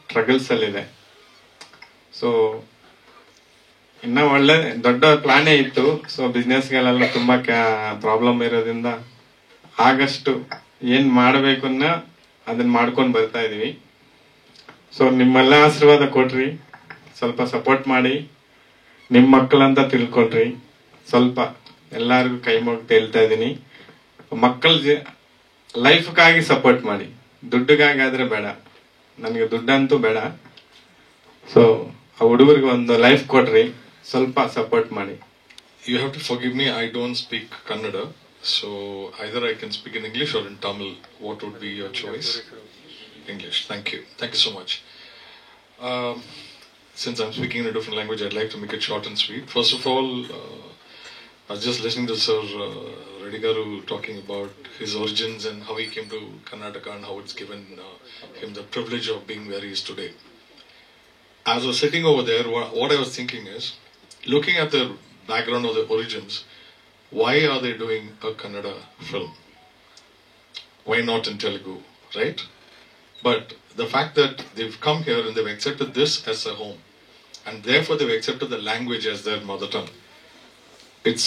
ಸ್ಟ್ರಗಲ್ಸ್ ಅಲ್ಲಿದೆ. ಸೊ ಇನ್ನ ಒಳ್ಳೆ ದೊಡ್ಡ ಪ್ಲಾನೇ ಇತ್ತು. ಸೊ ಬಿಸ್ನೆಸ್ಗಳೆಲ್ಲ ತುಂಬಾ ಪ್ರಾಬ್ಲಮ್ ಇರೋದ್ರಿಂದ ಆಗಷ್ಟು ಏನ್ ಮಾಡ್ಬೇಕು ಅದನ್ನ ಮಾಡ್ಕೊಂಡು ಬರ್ತಾ ಇದೀವಿ. ಸೊ ನಿಮ್ಮೆಲ್ಲ ಆಶೀರ್ವಾದ ಕೊಟ್ರಿ, ಸ್ವಲ್ಪ ಸಪೋರ್ಟ್ ಮಾಡಿ, ನಿಮ್ ಮಕ್ಕಳಂತ ತಿಳ್ಕೊಳ್ರಿ. ಸ್ವಲ್ಪ ಎಲ್ಲಾರ್ಗು ಕೈ ಮುಗ್ದು ಹೇಳ್ತಾ ಇದೀನಿ, ಮಕ್ಕಳ ಲೈಫ್ಗಾಗಿ ಸಪೋರ್ಟ್ ಮಾಡಿ, ದುಡ್ಡಿಗಾಗಿ ಆದ್ರೆ ಬೇಡ. ನನಗೆ ದುಡ್ಡಂತೂ ಬೇಡ. ಸೊ ಆ ಹುಡುಗರಿಗೆ ಒಂದು ಲೈಫ್ ಕೊಡ್ರಿ, ಸ್ವಲ್ಪ ಸಪೋರ್ಟ್ ಮಾಡಿ. You have to forgive me, I don't speak Kannada, so either I can speak in English or in Tamil. What would be your choice? English. Thank you so much. Since I'm speaking in a different language, I'd like to make it short and sweet. First of all, I was just listening to Sir Reddy Garu talking about his origins and how he came to Karnataka and how it's given him the privilege of being where he is today. As I was sitting over there, what I was thinking is, looking at the background of the origins, why are they doing a Kannada film? Why not in Telugu, right? But the fact that they've come here and they've accepted this as a home, and therefore they've accepted the language as their mother tongue, it's,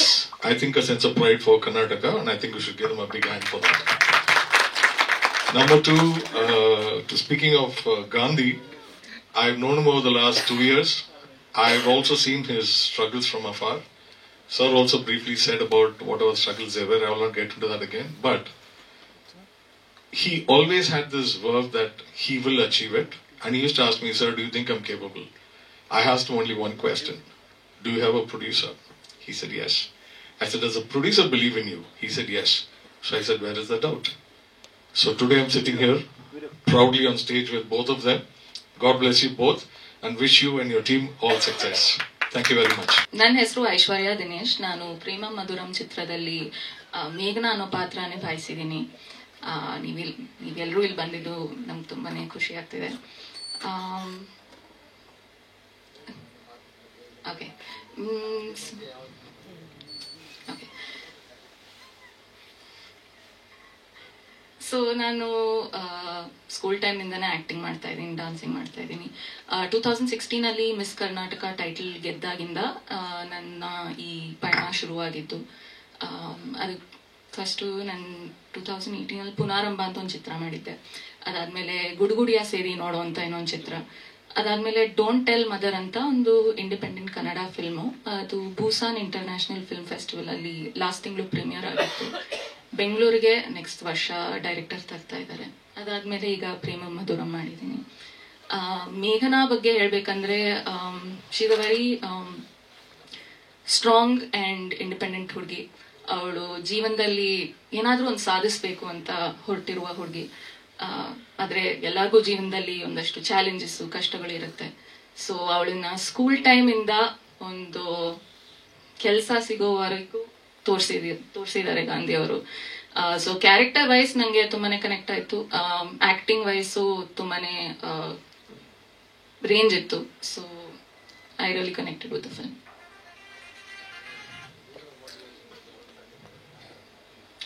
I think, a sense of pride for Karnataka, and I think we should give them a big hand for that. Number 2, to speaking of Gandhi, I've known him over the last 2 years. I've also seen his struggles from afar. Sir also briefly said about whatever struggles there were. I will not get into that again. But he always had this verve that he will achieve it. And he used to ask me, "Sir, do you think I'm capable?" I asked him only one question. "Do you have a producer?" He said, "Yes." I said, "Does the producer believe in you?" He said, "Yes." So I said, "Where is the doubt?" So today I'm sitting here proudly on stage with both of them. God bless you both and wish you and your team all success. Thank you very much. ನನ್ನ ಹೆಸರು ಐಶ್ವರ್ಯ ದಿನೇಶ್. ನಾನು ಪ್ರೇಮ ಮಧುರಂ ಚಿತ್ರದಲ್ಲಿ ಮೇಘನಾ ಅನ್ನೋ ಪಾತ್ರ ನಿಭಾಯಿಸಿದ್ದೀನಿ. ನೀವೆಲ್ಲರೂ ಇಲ್ಲಿ ಬಂದಿದ್ದು ನಮ್ಗೆ ತುಂಬಾನೇ ಖುಷಿ ಆಗ್ತಿದೆ. ಓಕೆ ಓಕೆ ಸೊ ನಾನು ಸ್ಕೂಲ್ ಟೈಮ್ನಿಂದನೇ ಆ್ಯಕ್ಟಿಂಗ್ ಮಾಡ್ತಾ ಇದ್ದೀನಿ, ಡಾನ್ಸಿಂಗ್ ಮಾಡ್ತಾ ಇದ್ದೀನಿ. 2016 ಮಿಸ್ ಕರ್ನಾಟಕ ಟೈಟಲ್ ಗೆದ್ದಾಗಿಂದ ನನ್ನ ಈ ಪಯಣ ಶುರುವಾಗಿದ್ದು. ಅದು ಫಸ್ಟು ನಾನು 2018 ಪುನಾರಂಭ ಅಂತ ಒಂದು ಚಿತ್ರ ಮಾಡಿದ್ದೆ. ಅದಾದಮೇಲೆ ಗುಡುಗುಡಿಯ ಸೇರಿ ನೋಡೋ ಅಂತ ಇನ್ನೊಂದು ಚಿತ್ರ. ಅದಾದಮೇಲೆ ಡೋಂಟ್ ಟೆಲ್ ಮದರ್ ಅಂತ ಒಂದು ಇಂಡಿಪೆಂಡೆಂಟ್ ಕನ್ನಡ ಫಿಲ್ಮು. ಅದು ಬೂಸಾನ್ ಇಂಟರ್ನ್ಯಾಷನಲ್ ಫಿಲ್ಮ್ ಫೆಸ್ಟಿವಲ್ ಅಲ್ಲಿ ಲಾಸ್ಟ್ ತಿಂಗಳು ಪ್ರೀಮಿಯರ್ ಆಗಿತ್ತು. ಬೆಂಗಳೂರಿಗೆ ನೆಕ್ಸ್ಟ್ ವರ್ಷ ಡೈರೆಕ್ಟರ್ ತರ್ತಾ ಇದ್ದಾರೆ. ಅದಾದ್ಮೇಲೆ ಈಗ ಪ್ರೇಮ ಮಧುರಂ ಮಾಡಿದ್ದೀನಿ. ಮೇಘನಾ ಬಗ್ಗೆ ಹೇಳ್ಬೇಕಂದ್ರೆ she is a very strong and independent ಹುಡುಗಿ. ಅವಳು ಜೀವನದಲ್ಲಿ ಏನಾದ್ರೂ ಒಂದು ಸಾಧಿಸ್ಬೇಕು ಅಂತ ಹೊರಟಿರುವ ಹುಡುಗಿ. ಆದ್ರೆ ಎಲ್ಲರಿಗೂ ಜೀವನದಲ್ಲಿ ಒಂದಷ್ಟು ಚಾಲೆಂಜಸ್, ಕಷ್ಟಗಳು ಇರುತ್ತೆ. ಸೊ ಅವಳನ್ನ ಸ್ಕೂಲ್ ಟೈಮ್ ಇಂದ ಒಂದು ಕೆಲಸ ಸಿಗೋವರೆಗೂ ತೋರಿಸಿದ್ದಾರೆ ಗಾಂಧಿ ಅವರು. ಸೊ ಕ್ಯಾರೆಕ್ಟರ್ ವೈಸ್ ನಂಗೆ ತುಂಬಾನೇ ಕನೆಕ್ಟ್ ಆಯ್ತು. ಆಕ್ಟಿಂಗ್ ವೈಸು ತುಂಬಾನೇ ರೇಂಜ್ ಇತ್ತು. So I really connected with the film.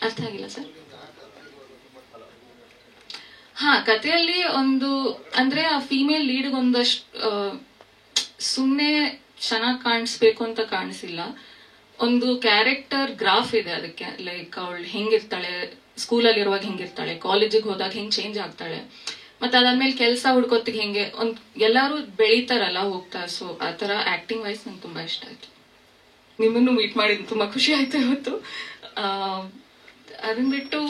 ಅರ್ಥ ಆಗಿಲ್ಲ ಸರ್? ಕಥೆಯಲ್ಲಿ ಒಂದು ಅಂದ್ರೆ ಆ ಫೀಮೇಲ್ ಲೀಡ್ ಒಂದಷ್ಟು ಸುಮ್ನೆ ಚೆನ್ನಾಗಿ ಕಾಣಿಸ್ಬೇಕು ಅಂತ ಕಾಣಿಸಿಲ್ಲ. ಒಂದು ಕ್ಯಾರೆಕ್ಟರ್ ಗ್ರಾಫ್ ಇದೆ ಅದಕ್ಕೆ. ಲೈಕ್ ಅವಳು ಹೆಂಗಿರ್ತಾಳೆ, ಸ್ಕೂಲಲ್ಲಿ ಇರುವಾಗ ಹೆಂಗಿರ್ತಾಳೆ, ಕಾಲೇಜಿಗೆ ಹೋದಾಗ ಹೆಂಗ್ ಚೇಂಜ್ ಆಗ್ತಾಳೆ, ಮತ್ತೆ ಅದಾದ್ಮೇಲೆ ಕೆಲಸ ಹುಡ್ಕೋತಿಗೆ ಹೆಂಗೆ ಎಲ್ಲಾರು ಬೆಳೀತಾರಲ್ಲ ಹೋಗ್ತಾ. ಸೊ ಆತರ ಆಕ್ಟಿಂಗ್ ವೈಸ್ ನಂಗೆ ತುಂಬಾ ಇಷ್ಟ ಆಯ್ತು. ನಿಮ್ಮನ್ನು ಮೀಟ್ ಮಾಡಿದ್ ತುಂಬಾ ಖುಷಿ ಆಯ್ತು ಇವತ್ತು. ಅದನ್ ಬಿಟ್ಟು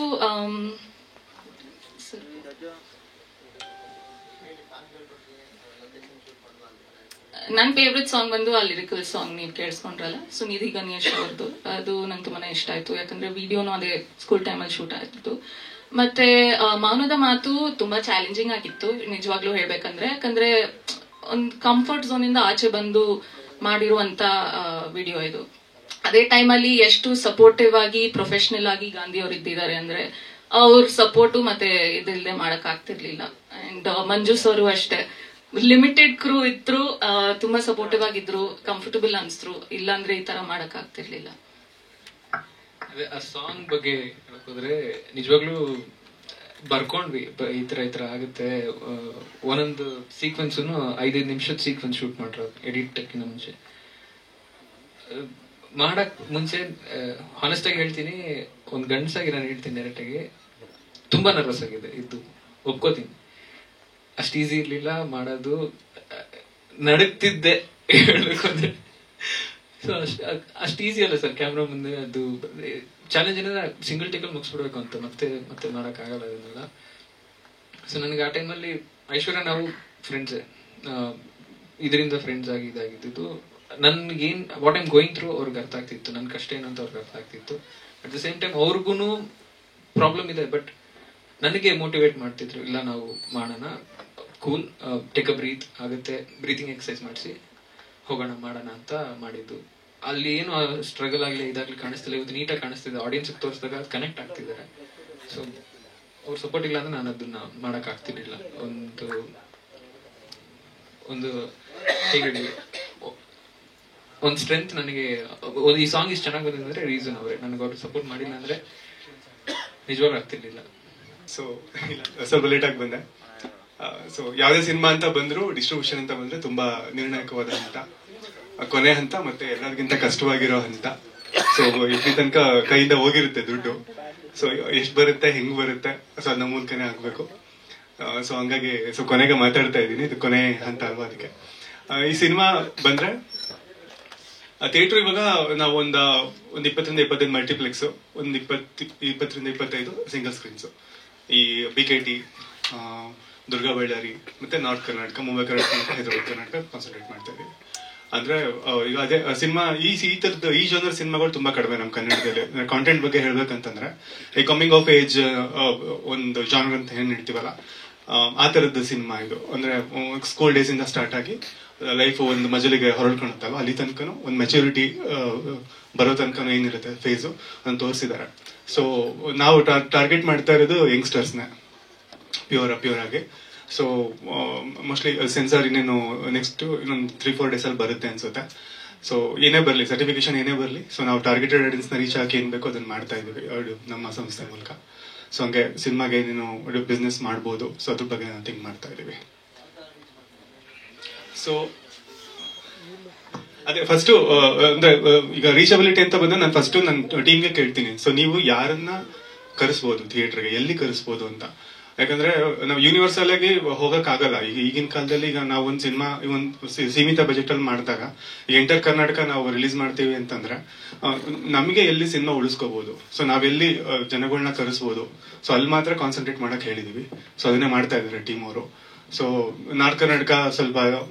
ನನ್ನ ಫೇವ್ರೆಟ್ ಸಾಂಗ್ ಬಂದು ಆ ಲಿರಿಕಲ್ ಸಾಂಗ್ ನೀವು ಕೇಳಿಸ್ಕೊಂಡ್ರಲ್ಲ, ಸುನಿಧಿ ಗಣೇಶ್ ಅವ್ರದ್ದು. ಅದು ನಂಗೆ ತುಂಬಾನೇ ಇಷ್ಟ ಆಯ್ತು, ಯಾಕಂದ್ರೆ ವಿಡಿಯೋನು ಅದೇ ಸ್ಕೂಲ್ ಟೈಮಲ್ಲಿ ಶೂಟ್ ಆಯ್ತು. ಮತ್ತೆ ಮೌನದ ಮಾತು ತುಂಬಾ ಚಾಲೆಂಜಿಂಗ್ ಆಗಿತ್ತು ನಿಜವಾಗ್ಲೂ ಹೇಳ್ಬೇಕಂದ್ರೆ. ಯಾಕಂದ್ರೆ ಒಂದು ಕಂಫರ್ಟ್ ಝೋನ್ ಇಂದ ಆಚೆ ಬಂದು ಮಾಡಿರುವಂತ ವಿಡಿಯೋ ಇದು. ಅದೇ ಟೈಮಲ್ಲಿ ಎಷ್ಟು ಸಪೋರ್ಟಿವ್ ಆಗಿ ಪ್ರೊಫೆಷನಲ್ ಆಗಿ ಗಾಂಧಿ ಅವ್ರು ಇದ್ದಿದ್ದಾರೆ ಅಂದ್ರೆ ಅವ್ರ ಸಪೋರ್ಟು ಮತ್ತೆ ಇದಿಲ್ಲದೆ ಮಾಡಕ್ ಆಗ್ತಿರ್ಲಿಲ್ಲ. ಅಂಡ್ ಮಂಜು ಸರ್ ಅಷ್ಟೇ, ಲಿಮಿಟೆಡ್ ಕ್ರೂ ಇದ್ರು, ತುಂಬಾ ಸಪೋರ್ಟಿವ್ ಆಗಿದ್ರು, ಕಂಫರ್ಟಬಲ್ ಅನ್ಸ್ರು. ಇಲ್ಲಾಂದ್ರೆ ಈ ತರ ಮಾಡಕ್ ಆಗ್ತಿರ್ಲಿಲ್ಲ. ಅದೇ ಆ ಸಾಂಗ್ ಬಗ್ಗೆ ಹೇಳೋದ್ರೆ ನಿಜವಾಗ್ಲೂ ಬರ್ಕೊಂಡ್ವಿ, ಈ ತರ ಆಗುತ್ತೆ. ಒಂದೊಂದು ಸೀಕ್ವೆನ್ಸ್ 5 ನಿಮಿಷದ ಸೀಕ್ವೆನ್ಸ್ ಶೂಟ್ ಮಾಡ್ರ ಎಡಿಟ್ ಮುಂಚೆ. ಮಾಡಕ್ ಮುಂಚೆ ಹಾನೆಸ್ಟ್ ಆಗಿ ಹೇಳ್ತೀನಿ, ಒಂದ್ ಗಂಡ್ಸಾಗಿ ನಾನು ಹೇಳ್ತೀನಿ ಡೈರೆಕ್ಟ್ ಆಗಿ, ತುಂಬಾ ನರ್ವಸ್ ಆಗಿದೆ ಇದ್ದು, ಒಪ್ಕೋತೀನಿ. ಅಷ್ಟು ಈಸಿ ಇರ್ಲಿಲ್ಲ ಮಾಡೋದು, ನಡಕ್ತಿದ್ದೆ ಹೇಳ್ಬೇಕು ಅಂದ್ರೆ. ಸೊ ಅಷ್ಟು ಈಸಿ ಅಲ್ಲ ಸರ್ ಕ್ಯಾಮ್ರಾ ಮುಂದೆ. ಅದು ಚಾಲೆಂಜ್ ಏನಂದ್ರೆ ಸಿಂಗಲ್ ಟೇಕಲ್ಲಿ ಮುಗಿಸ್ಬಿಡ್ಬೇಕು ಅಂತ, ಮತ್ತೆ ಮಾಡಕ್ ಆಗಲ್ಲ ಅದನ್ನೆಲ್ಲ. ಸೊ ನನಗೆ ಆ ಟೈಮಲ್ಲಿ ಐಶ್ವರ್ಯ ನಾವು ಫ್ರೆಂಡ್ಸೇ, ಇದರಿಂದ ಫ್ರೆಂಡ್ಸ್ ಆಗಿ ಇದಾಗಿದ್ದು. ನನ್ಗೇನ್ ವಾಟ್ ಐಮ್ ಗೋಯಿಂಗ್ ಥ್ರೂ ಅವ್ರಿಗೆ ಅರ್ಥ ಆಗ್ತಿತ್ತು, ನನ್ ಕಷ್ಟ ಏನಂತ ಅವ್ರಿಗೆ ಅರ್ಥ ಆಗ್ತಿತ್ತು. ಅಟ್ ದ ಸೇಮ್ ಟೈಮ್ ಅವ್ರಿಗೂ ಪ್ರಾಬ್ಲಮ್ ಇದೆ, ಬಟ್ ನನಗೆ ಮೋಟಿವೇಟ್ ಮಾಡ್ತಿದ್ರು, ಇಲ್ಲ ನಾವು ಮಾಡೋಣ, ಕೂಲ್, ಟೇಕ್ ಅ ಬ್ರೀತ್ ಆಗುತ್ತೆ, ಬ್ರೀತಿಂಗ್ ಎಕ್ಸರ್ಸೈಸ್ ಮಾಡಿಸಿ ಹೋಗೋಣ ಮಾಡೋಣ ಅಂತ ಮಾಡಿದ್ದು. ಅಲ್ಲಿ ಏನು ಸ್ಟ್ರಗಲ್ ಆಗಲಿ ಇದಾಗ್ಲಿ ಕಾಣಿಸ್ತಿಲ್ಲ, ಇವತ್ತು ನೀಟಾಗಿ ಕಾಣಿಸ್ತಿದೆ, ಆಡಿಯನ್ಸ್ ತೋರಿಸಿದಾಗ ಕನೆಕ್ಟ್ ಆಗ್ತಿದ್ದಾರೆ. ಸೊ ಅವ್ರ ಸಪೋರ್ಟ್ ಇಲ್ಲ ಅಂದ್ರೆ ನಾನು ಅದನ್ನ ಮಾಡಕ್ ಆಗ್ತಿರ್ಲಿಲ್ಲ. ಒಂದು ಹೇಳಿ ಒಂದು ಸ್ಟ್ರೆಂತ್ ನನಗೆ, ಈ ಸಾಂಗ್ ಇಷ್ಟು ಚೆನ್ನಾಗಿ ಬಂದಿದೆ ಅಂದ್ರೆ ರೀಸನ್ ಅವರೇ. ನನಗೆ ಅವ್ರು ಸಪೋರ್ಟ್ ಮಾಡಿಲ್ಲ ಅಂದ್ರೆ ನಿಜವಾಗ್ಲೂ ಆಗ್ತಿರ್ಲಿಲ್ಲ. ಸೊ ಸ್ವಲ್ಪ ಲೇಟ್ ಆಗಿ ಬಂದೆ. ಸೊ ಯಾವುದೇ ಸಿನಿಮಾ ಅಂತ ಬಂದ್ರು, ಡಿಸ್ಟ್ರಿಬ್ಯೂಷನ್ ಅಂತ ಬಂದ್ರೆ ತುಂಬಾ ನಿರ್ಣಾಯಕವಾದ ಹಂತ, ಕೊನೆ ಹಂತ, ಮತ್ತೆ ಎಲ್ಲರಿಗಿಂತ ಕಷ್ಟವಾಗಿರೋ ಹಂತ. ಸೊ ಇಲ್ಲಿ ತನಕ ಕೈಯಿಂದ ಹೋಗಿರುತ್ತೆ ದುಡ್ಡು. ಸೊ ಎಷ್ಟು ಬರುತ್ತೆ, ಹೆಂಗ್ ಬರುತ್ತೆ, ಸೊ ಅದ್ ನಮ್ಮ ಮೂಲಕನೇ ಆಗ್ಬೇಕು. ಸೊ ಹಂಗಾಗಿ ಕೊನೆಗೆ ಮಾತಾಡ್ತಾ ಇದ್ದೀನಿ, ಇದು ಕೊನೆ ಹಂತ ಅಲ್ವಾ. ಅದಕ್ಕೆ ಈ ಸಿನಿಮಾ ಬಂದ್ರೆ ಥಿಯೇಟರ್ ಇವಾಗ ನಾವು ಒಂದು 20-25 ಮಲ್ಟಿಪ್ಲೆಕ್ಸ್, ಒಂದು 20-25 ಸಿಂಗಲ್ ಸ್ಕ್ರೀನ್ಸ್ ಈ BKT, ದುರ್ಗಾ ಬಳ್ಳಾರಿ, ಮತ್ತೆ ನಾರ್ತ್ ಕರ್ನಾಟಕ, ಮುಂಬೈ ಕರ್ನಾಟಕ, ಹೈದರಾಬಾದ್ ಕರ್ನಾಟಕ ಕಾನ್ಸಂಟ್ರೇಟ್ ಮಾಡ್ತಾ ಇದೀವಿ. ಅಂದ್ರೆ ಈಗ ಅದೇ ಸಿನಿಮಾ ಈ ತರದ ಈ ಜನರ್ ಸಿನಿಮಾಗಳು ತುಂಬಾ ಕಡಿಮೆ ನಮ್ಮ ಕನ್ನಡದಲ್ಲಿ. ಕಾಂಟೆಂಟ್ ಬಗ್ಗೆ ಹೇಳ್ಬೇಕಂತಂದ್ರೆ ಈ ಕಮಿಂಗ್ ಆಫ್ ಏಜ್ ಒಂದು ಜಾನರ್ ಅಂತ ಏನ್ ಹೇಳ್ತೀವಲ್ಲ, ಆ ತರದ ಸಿನಿಮಾ ಇದು. ಅಂದ್ರೆ ಸ್ಕೂಲ್ ಡೇಸ್ ಇಂದ ಸ್ಟಾರ್ಟ್ ಆಗಿ ಲೈಫ್ ಒಂದು ಮಜಲಿಗೆ ಹೊರಡ್ಕೊಳುತ್ತಲ್ಲ, ಅಲ್ಲಿ ತನಕನೂ ಒಂದು ಮೆಚುರಿಟಿ ಬರೋ ತನಕ ಏನಿರುತ್ತೆ ಫೇಸು ಅದನ್ನ ತೋರಿಸಿದ್ದಾರೆ. ಸೊ ನಾವು ಟಾರ್ಗೆಟ್ ಮಾಡ್ತಾ ಇರೋದು ಯಂಗ್ಸ್ಟರ್ಸ್ನ ಪ್ಯೂರ್ ಆಗಿ. ಸೊ ಮೋಸ್ಟ್ಲಿ ಸೆನ್ಸಾರ್ ಇನ್ನೇನು ನೆಕ್ಸ್ಟ್ ಇನ್ನೊಂದು 3-4 ಡೇಸ್ ಅಲ್ಲಿ ಬರುತ್ತೆ ಅನ್ಸುತ್ತೆ. ಸೊ ಏನೇ ಬರಲಿ, ಸರ್ಟಿಫಿಕೇಶನ್ ಏನೇ ಬರಲಿ, ಸೊ ನಾವು ಟಾರ್ಗೆಟೆಡ್ ಆಡಿಯನ್ಸ್ ನ ರೀಚ್ ಆಗಿ ಏನ್ ಬೇಕೋ ಅದನ್ನ ಮಾಡ್ತಾ ಇದೀವಿ ನಮ್ಮ ಸಂಸ್ಥೆ ಮೂಲಕ. ಸೊ ಹಂಗೆ ಸಿನಿಮಾಗೆ ಏನೇನು ಬಿಸ್ನೆಸ್ ಮಾಡ್ಬೋದು, ಸೊ ಅದ್ರ ಬಗ್ಗೆ ನಾವು ಥಿಂಕ್ ಮಾಡ್ತಾ ಇದೀವಿ. ಸೊ ಅದೇ ಫಸ್ಟ್ ಅಂದ್ರೆ ಈಗ ರೀಚಬಿಲಿಟಿ ಅಂತ ಬಂದ್ರೆ ನಾನು ಫಸ್ಟ್ ನನ್ನ ಟೀಮ್ಗೆ ಕೇಳ್ತೀನಿ, ಸೊ ನೀವು ಯಾರನ್ನ ಕರೆಸ್ಬೋದು ಥಿಯೇಟರ್ಗೆ, ಎಲ್ಲಿ ಕರೆಸ್ಬೋದು ಅಂತ. ಯಾಕಂದ್ರೆ ನಾವು ಯೂನಿವರ್ಸಲ್ ಆಗಿ ಹೋಗಕ್ ಆಗಲ್ಲ. ಈಗಿನ ಕಾಲದಲ್ಲಿ ಈಗ ನಾವು ಒಂದು ಸಿನಿಮಾ ಒಂದು ಸೀಮಿತ ಬಜೆಟ್ ಅಲ್ಲಿ ಮಾಡಿದಾಗ ಎಂಟರ್ ಕರ್ನಾಟಕ ನಾವು ರಿಲೀಸ್ ಮಾಡ್ತೀವಿ ಅಂತಂದ್ರೆ ನಮಗೆ ಎಲ್ಲಿ ಸಿನಿಮಾ ಉಳಿಸ್ಕೋಬಹುದು, ಸೊ ನಾವೆಲ್ಲಿ ಜನಗಳನ್ನ ಕರೆಸ್ಬೋದು, ಸೊ ಅಲ್ಲಿ ಮಾತ್ರ ಕಾನ್ಸಂಟ್ರೇಟ್ ಮಾಡಕ್ ಹೇಳಿದೀವಿ. ಸೊ ಅದನ್ನೇ ಮಾಡ್ತಾ ಇದಾರೆ ಟೀಮ್ ಅವರು. ಸೊ ನಾರ್ತ್ ಕರ್ನಾಟಕ ಸ್ವಲ್ಪ